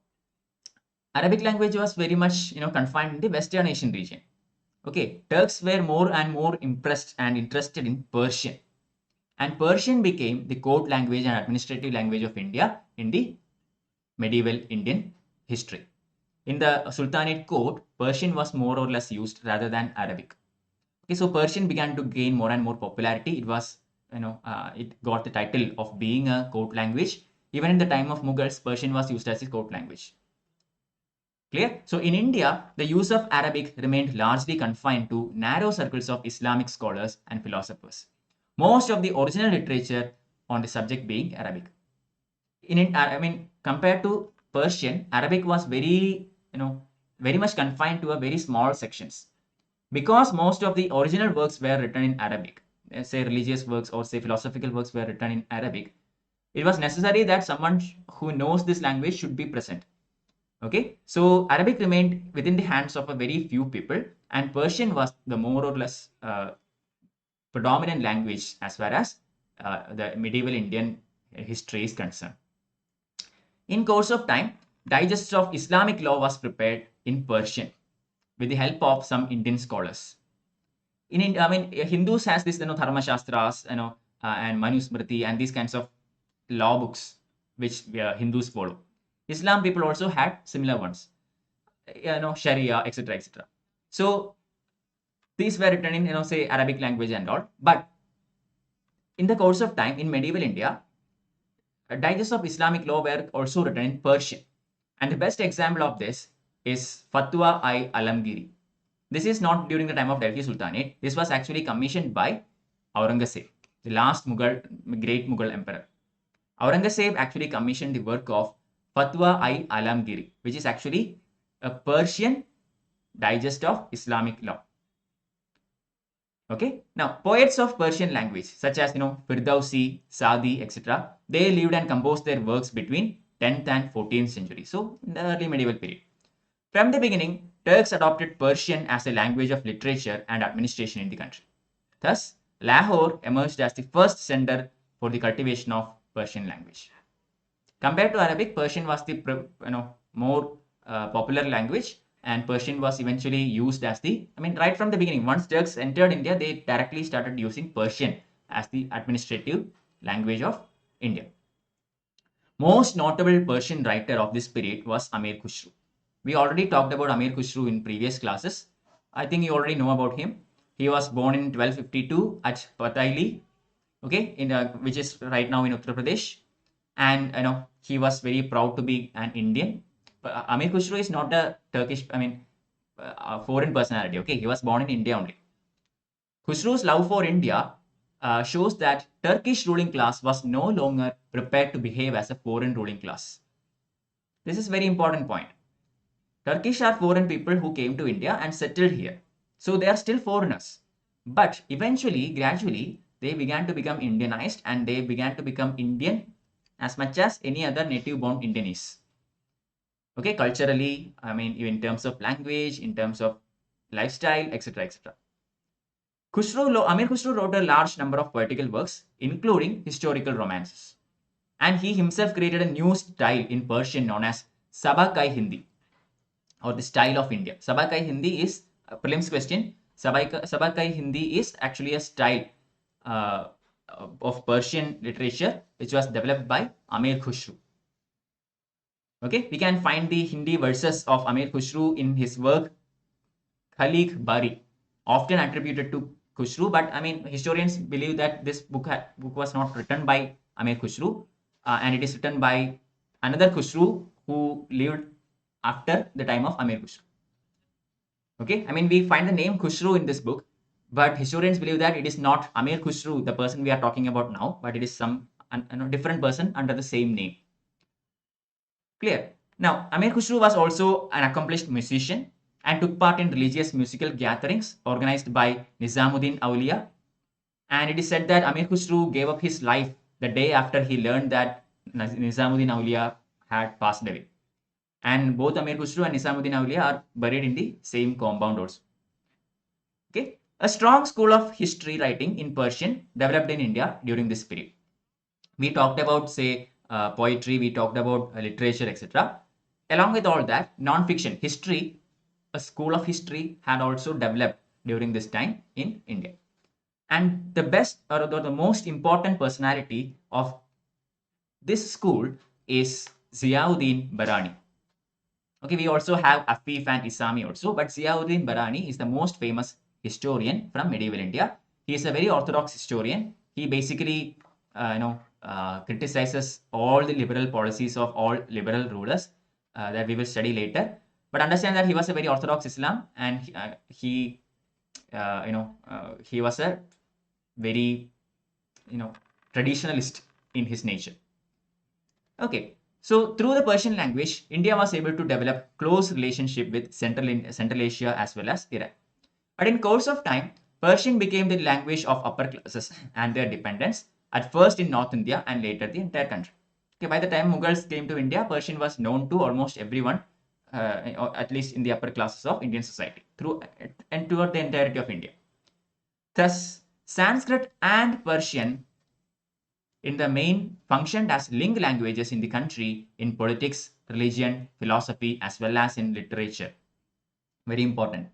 Arabic language was very much confined in the Western Asian region. Okay, Turks were more and more impressed and interested in Persian. And Persian became the court language and administrative language of India in the medieval Indian history. In the Sultanate court, Persian was more or less used rather than Arabic. Okay, so Persian began to gain more and more popularity. It was, it got the title of being a court language. Even in the time of Mughals, Persian was used as a court language. Clear? So in India, the use of Arabic remained largely confined to narrow circles of Islamic scholars and philosophers. Most of the original literature on the subject being Arabic. I mean, compared to Persian, Arabic was very much confined to a very small sections. Because most of the original works were written in Arabic, say religious works or say philosophical works were written in Arabic, it was necessary that someone who knows this language should be present. Okay, so Arabic remained within the hands of a very few people, and Persian was the more or less predominant language as far as the medieval Indian history is concerned. In course of time, digest of Islamic law was prepared in Persian with the help of some Indian scholars. I mean, Hindus has this, Dharma Shastras, and Manusmriti and these kinds of law books which Hindus follow. Islam people also had similar ones, Sharia, etc., etc. So these were written in, say Arabic language and all. But in the course of time in medieval India, digests of Islamic law were also written in Persian. And the best example of this is Fatwa-i-Alamgiri. This is not during the time of Delhi Sultanate. This was actually commissioned by Aurangzeb, the last great Mughal emperor. Aurangzeb actually commissioned the work of Fatwa-i-Alamgiri, which is actually a Persian digest of Islamic law. Okay, now poets of Persian language such as Firdausi, Sadi, etc. they lived and composed their works between 10th and 14th century, so in the early medieval period. From the beginning, Turks adopted Persian as a language of literature and administration in the country. Thus, Lahore emerged as the first center for the cultivation of Persian language. Compared to Arabic, Persian was the more popular language, and Persian was eventually used as right from the beginning. Once Turks entered India, they directly started using Persian as the administrative language of India. Most notable Persian writer of this period was Amir Khusro. We already talked about Amir Khusro in previous classes. I think you already know about him. He was born in 1252 at Pathaili, okay, which is right now in Uttar Pradesh, and he was very proud to be an Indian. But Amir Khusro is not a Turkish, a foreign personality. Okay, he was born in India only. Khusro's love for India shows that Turkish ruling class was no longer prepared to behave as a foreign ruling class. This is a very important point. Turkish are foreign people who came to India and settled here. So they are still foreigners. But eventually, gradually, they began to become Indianized and they began to become Indian as much as any other native-born Indian is. Okay, culturally, in terms of language, in terms of lifestyle, etc., etc. Amir Khusro wrote a large number of poetical works, including historical romances. And he himself created a new style in Persian known as Sabakai Hindi, or the style of India. Sabakai Hindi is a prelims question. Sabakai Hindi is actually a style of Persian literature which was developed by Amir Khusro. Okay, we can find the Hindi verses of Amir Khusro in his work Khalik Bari, often attributed to Khusro, but historians believe that this book was not written by Amir Khusro, and it is written by another Khusro who lived after the time of Amir Khusro. Okay, we find the name Khusro in this book, but historians believe that it is not Amir Khusro, the person we are talking about now, but it is some different person under the same name. Clear? Now, Amir Khusro was also an accomplished musician and took part in religious musical gatherings organized by Nizamuddin Auliya. And it is said that Amir Khusro gave up his life the day after he learned that Nizamuddin Auliya had passed away. And both Amir Khusro and Nizamuddin Auliya are buried in the same compound also. Okay, a strong school of history writing in Persian developed in India during this period. We talked about, say, poetry, we talked about literature, etc. Along with all that, non-fiction, history, a school of history had also developed during this time in India. And the best or the most important personality of this school is Ziauddin Barani. Okay, we also have Afif and Isami also, but Ziauddin Barani is the most famous historian from medieval India. He is a very orthodox historian. He basically, criticizes all the liberal policies of all liberal rulers that we will study later. But understand that he was a very orthodox Islam, and he was a very, traditionalist in his nature. Okay, so through the Persian language, India was able to develop close relationship with Central Asia as well as Iran. But in course of time, Persian became the language of upper classes and their dependents, at first in North India and later the entire country. Okay, by the time Mughals came to India, Persian was known to almost everyone, or at least in the upper classes of Indian society, through and toward the entirety of India. Thus, Sanskrit and Persian in the main functioned as link languages in the country in politics, religion, philosophy, as well as in literature. Very important.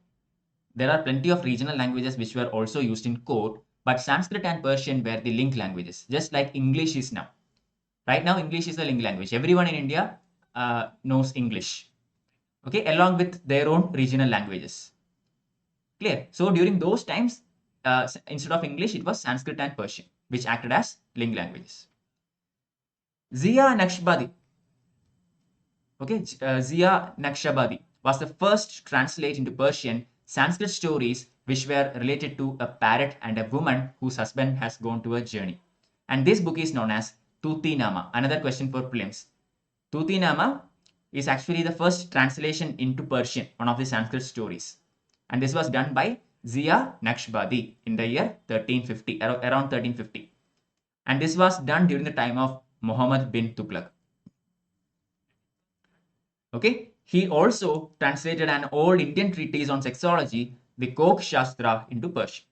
There are plenty of regional languages which were also used in court, but Sanskrit and Persian were the link languages, just like English is now. Right now, English is the link language. Everyone in India knows English, okay, along with their own regional languages. Clear? So during those times, instead of English, it was Sanskrit and Persian, which acted as link languages. Zia Naqshbandi, okay, Zia Naqshbandi was the first to translate into Persian Sanskrit stories which were related to a parrot and a woman whose husband has gone to a journey. And this book is known as Tuti Nama. Another question for prelims. Tuti Nama is actually the first translation into Persian, one of the Sanskrit stories. And this was done by Zia Naqshbandi in the year 1350, around 1350. And this was done during the time of Muhammad bin Tughlaq. Okay, he also translated an old Indian treatise on sexology, the Kok Shastra, into Persian.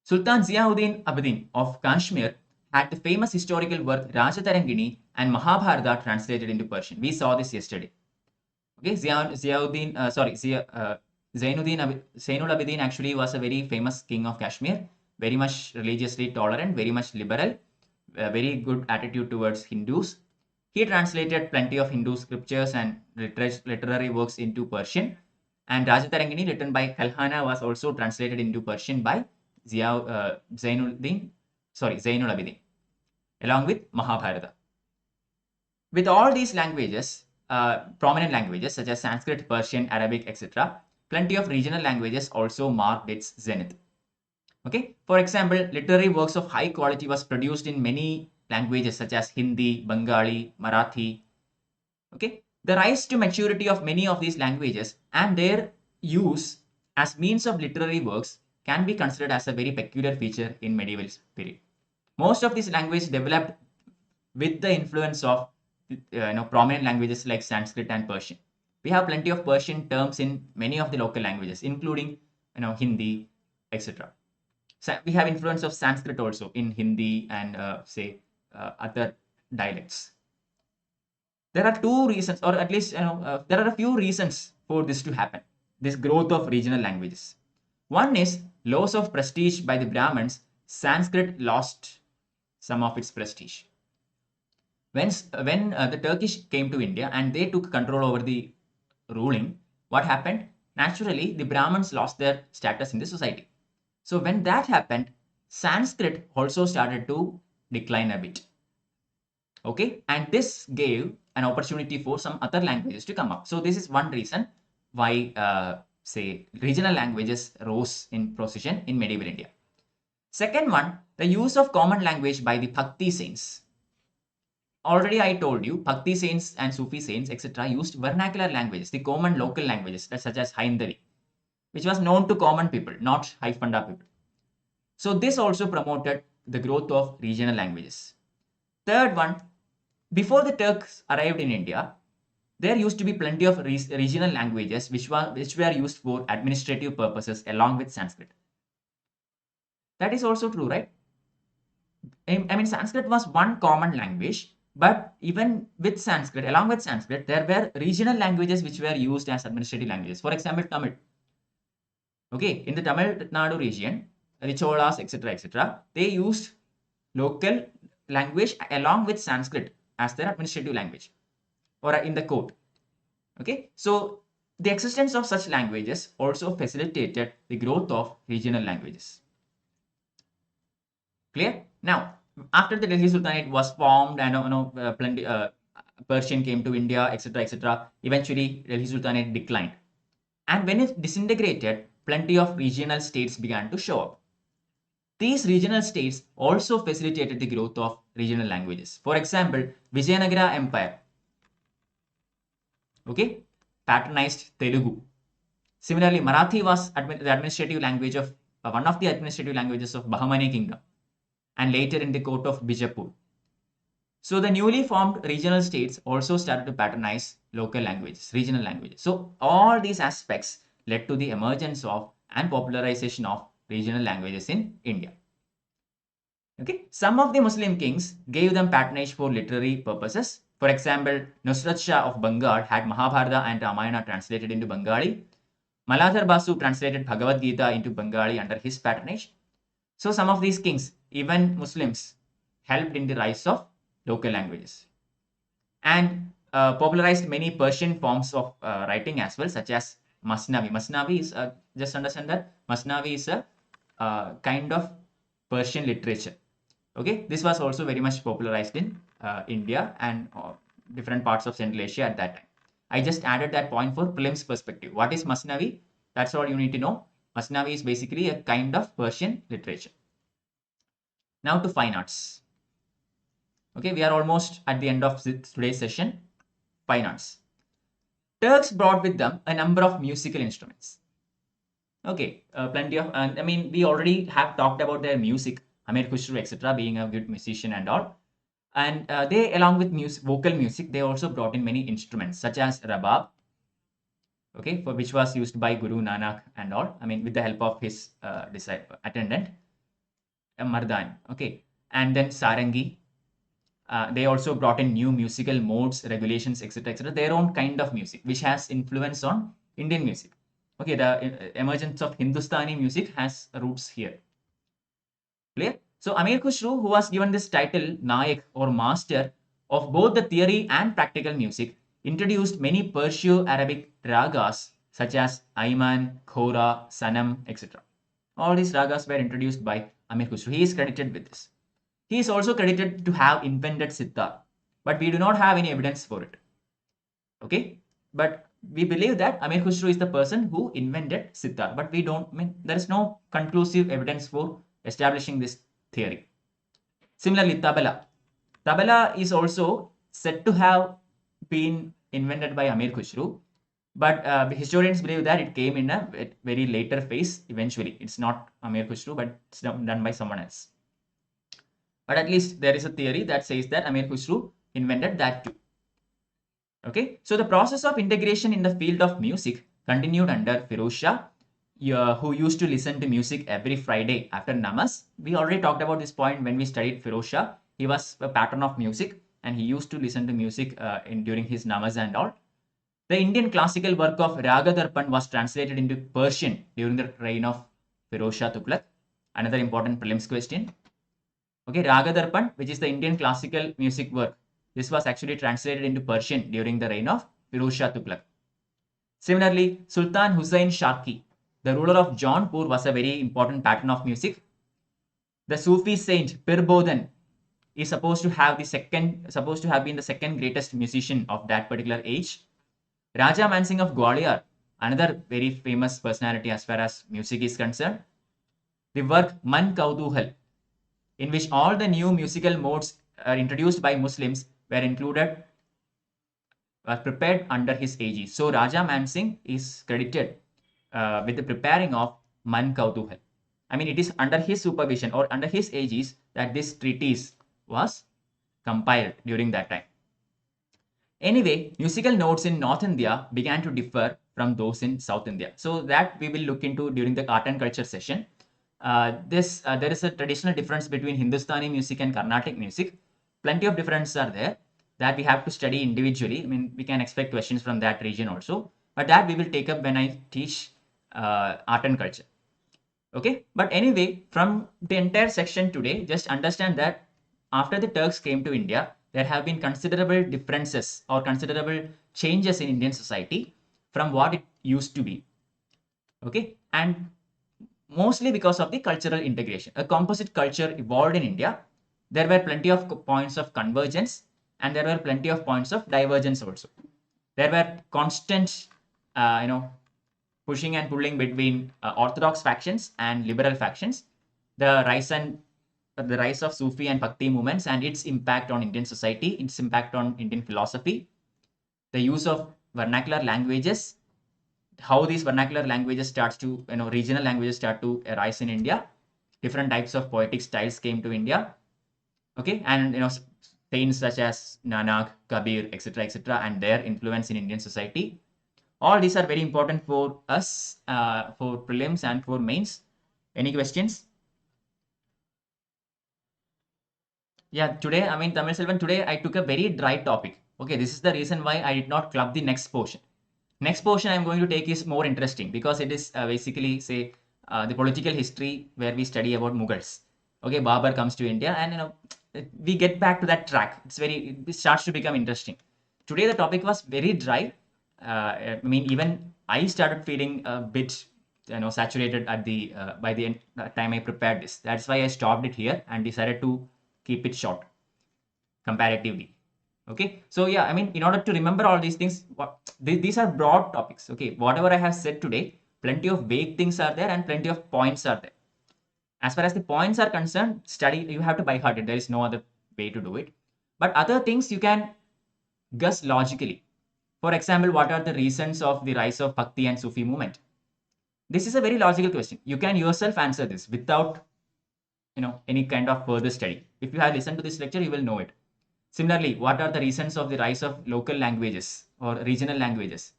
Sultan Ziauddin Abidin of Kashmir had the famous historical work Rajatarangini and Mahabharata translated into Persian. We saw this yesterday. Okay, Zainuddin Zainul Abidin actually was a very famous king of Kashmir, very much religiously tolerant, very much liberal, very good attitude towards Hindus. He translated plenty of Hindu scriptures and literary works into Persian. And Rajatarangini, written by Kalhana, was also translated into Persian by Zainul Abidin, along with Mahabharata. With all these languages, prominent languages such as Sanskrit, Persian, Arabic, etc., plenty of regional languages also marked its zenith. Okay, for example, literary works of high quality was produced in many languages such as Hindi, Bengali, Marathi. Okay, the rise to maturity of many of these languages and their use as means of literary works can be considered as a very peculiar feature in medieval period. Most of these languages developed with the influence of prominent languages like Sanskrit and Persian. We have plenty of Persian terms in many of the local languages, including Hindi, etc. So we have influence of Sanskrit also in Hindi and other dialects. There are two reasons, or at least there are a few reasons for this to happen. This growth of regional languages. One is loss of prestige by the Brahmins. Sanskrit lost some of its prestige. When the Turkish came to India and they took control over the ruling, what happened? Naturally, the Brahmins lost their status in the society. So when that happened, Sanskrit also started to decline a bit. Okay, and this gave an opportunity for some other languages to come up. So this is one reason why, regional languages rose in position in medieval India. Second one, the use of common language by the Bhakti saints. Already I told you, Bhakti saints and Sufi saints, etc., used vernacular languages, the common local languages, such as Hindari, which was known to common people, not high funda people. So this also promoted the growth of regional languages. Third one, before the Turks arrived in India, there used to be plenty of regional languages which were used for administrative purposes along with Sanskrit. That is also true, right? I mean, Sanskrit was one common language, but even with Sanskrit, along with Sanskrit, there were regional languages which were used as administrative languages. For example, Tamil. Okay, in the Tamil Nadu region, the Cholas, etc., they used local language along with Sanskrit as their administrative language or in the court. Okay, so the existence of such languages also facilitated the growth of regional languages. Clear? Now, after the Delhi Sultanate was formed and Persian came to India, etc., eventually Delhi Sultanate declined. And when it disintegrated, plenty of regional states began to show up. These regional states also facilitated the growth of regional languages. For example, Vijayanagara Empire, okay, patronized Telugu. Similarly, Marathi was the administrative language of one of the administrative languages of Bahmani kingdom, and later in the court of Bijapur. So the newly formed regional states also started to patronize local languages, regional languages. So all these aspects led to the emergence of and popularization of regional languages in India. Okay, some of the Muslim kings gave them patronage for literary purposes. For example, Nusrat Shah of Bengal had Mahabharata and Ramayana translated into Bengali. Maladhar Basu translated Bhagavad Gita into Bengali under his patronage. So some of these kings, even Muslims, helped in the rise of local languages and popularized many Persian forms of writing as well, such as Masnavi. Masnavi is, just understand that Masnavi is a kind of Persian literature. Okay, this was also very much popularized in India and different parts of Central Asia at that time. I just added that point for prelims perspective. What is Masnavi? That's all you need to know. Masnavi is basically a kind of Persian literature. Now to fine arts. Okay, we are almost at the end of today's session. Fine arts. Turks brought with them a number of musical instruments. Okay, plenty of, I mean, we already have talked about their music, Amir Khusro, etc., being a good musician and all. And they, along with vocal music, they also brought in many instruments such as rabab, okay, for which was used by Guru Nanak and all. I mean, with the help of his attendant, Mardan, okay, and then sarangi. They also brought in new musical modes, regulations, etc., etc., their own kind of music, which has influence on Indian music. Okay, the emergence of Hindustani music has roots here. Clear? So Amir Khusro, who was given this title Nayak or master of both the theory and practical music, introduced many Perso-Arabic ragas such as Ayman, Khora, Sanam, etc. All these ragas were introduced by Amir Khusro. He is credited with this. He is also credited to have invented sitar, but we do not have any evidence for it. Okay, but we believe that Amir Khusro is the person who invented sitar, but we don't, I mean, there is no conclusive evidence for establishing this theory. Similarly, tabla. Tabla is also said to have been invented by Amir Khusro, but historians believe that it came in a very later phase eventually. It's not Amir Khusro, but it's done by someone else. But at least there is a theory that says that Amir Khusro invented that too. Okay, so the process of integration in the field of music continued under Firoz Shah, who used to listen to music every Friday after namaz. We already talked about this point when we studied Firoz Shah. He was a patron of music and he used to listen to music during his namaz and all. The Indian classical work of Raga Darpan was translated into Persian during the reign of Firoz Shah Tughlaq. Another important prelims question. Okay, Raga Darpan, which is the Indian classical music work, this was actually translated into Persian during the reign of Firoz Shah Tughlaq. Similarly, Sultan Hussain Sharki, the ruler of Jaunpur, was a very important patron of music. The Sufi saint Pir Bodan is supposed to have been the second greatest musician of that particular age. Raja Mansingh of Gwalior, another very famous personality as far as music is concerned. The work Man Kautuhal, in which all the new musical modes introduced by Muslims were included, were prepared under his aegis. So Raja Mansingh is credited with the preparing of Man Kautuhal. I mean, it is under his supervision or under his aegis that this treatise was compiled during that time. Anyway, musical notes in North India began to differ from those in South India. So that we will look into during the art and culture session. There is a traditional difference between Hindustani music and Carnatic music. Plenty of differences are there that we have to study individually. I mean, we can expect questions from that region also, but that we will take up when I teach art and culture. Okay, but anyway, from the entire section today, just understand that after the Turks came to India, there have been considerable differences or considerable changes in Indian society from what it used to be. Okay, and mostly because of the cultural integration. A composite culture evolved in India. There were plenty of points of convergence and there were plenty of points of divergence also. There were constant, pushing and pulling between orthodox factions and liberal factions. the rise of Sufi and Bhakti movements and its impact on Indian society, its impact on Indian philosophy, the use of vernacular languages, how these vernacular languages starts to, regional languages start to arise in India, different types of poetic styles came to India, okay, and saints such as Nanak, Kabir, etc., and their influence in Indian society. All these are very important for us, for prelims and for mains. Any questions? Yeah, today, Tamil Selvan, today I took a very dry topic. Okay, this is the reason why I did not club the next portion. Next portion I'm going to take is more interesting because it is basically, say, the political history where we study about Mughals. Okay, Babur comes to India and, we get back to that track. It starts to become interesting. Today the topic was very dry. Even I started feeling a bit, saturated at the by the time I prepared this. That's why I stopped it here and decided to keep it short comparatively. Okay, so yeah, in order to remember all these things, these are broad topics. Okay, whatever I have said today, plenty of vague things are there and plenty of points are there. As far as the points are concerned, study, you have to by heart it. There is no other way to do it. But other things you can guess logically. For example, what are the reasons of the rise of Bhakti and Sufi movement? This is a very logical question. You can yourself answer this without any kind of further study. If you have listened to this lecture, you will know it. Similarly, what are the reasons of the rise of local languages or regional languages?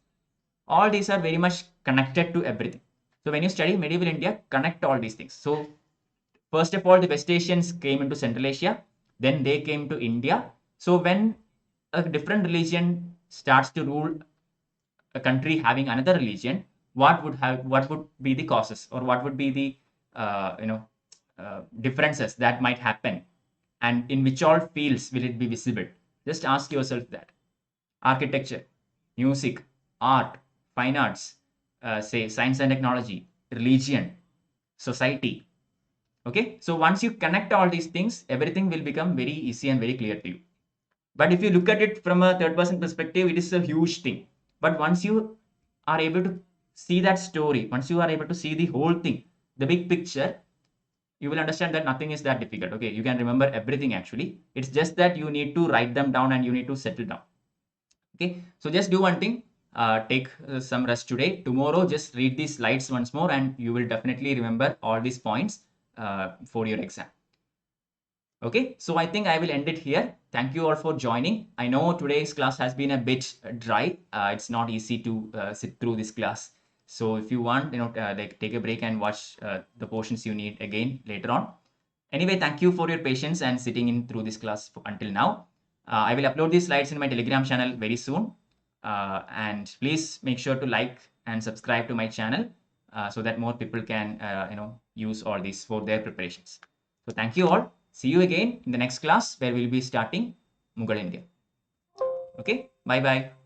All these are very much connected to everything. So when you study medieval India, connect all these things. So first of all, the West Asians came into Central Asia, then they came to India. So when a different religion starts to rule a country having another religion, what would be the causes, or what would be the differences that might happen, and in which all fields will it be visible? Just ask yourself that. Architecture, music, art, fine arts, say science and technology, religion, society. Okay, so once you connect all these things, everything will become very easy and very clear to you. But if you look at it from a third person perspective, it is a huge thing. But once you are able to see that story, once you are able to see the whole thing, the big picture, you will understand that nothing is that difficult. Okay, you can remember everything actually. It's just that you need to write them down and you need to settle down. Okay, so just do one thing. Take some rest today. Tomorrow, just read these slides once more and you will definitely remember all these points for your exam. Okay, so I think I will end it here. Thank you all for joining. I know today's class has been a bit dry. It's not easy to sit through this class. So if you want, like take a break and watch the portions you need again later on. Anyway, thank you for your patience and sitting in through this class until now. I will upload these slides in my Telegram channel very soon. And please make sure to like and subscribe to my channel so that more people can, use all these for their preparations. So thank you all. See you again in the next class where we'll be starting Mughal India. Okay, bye-bye.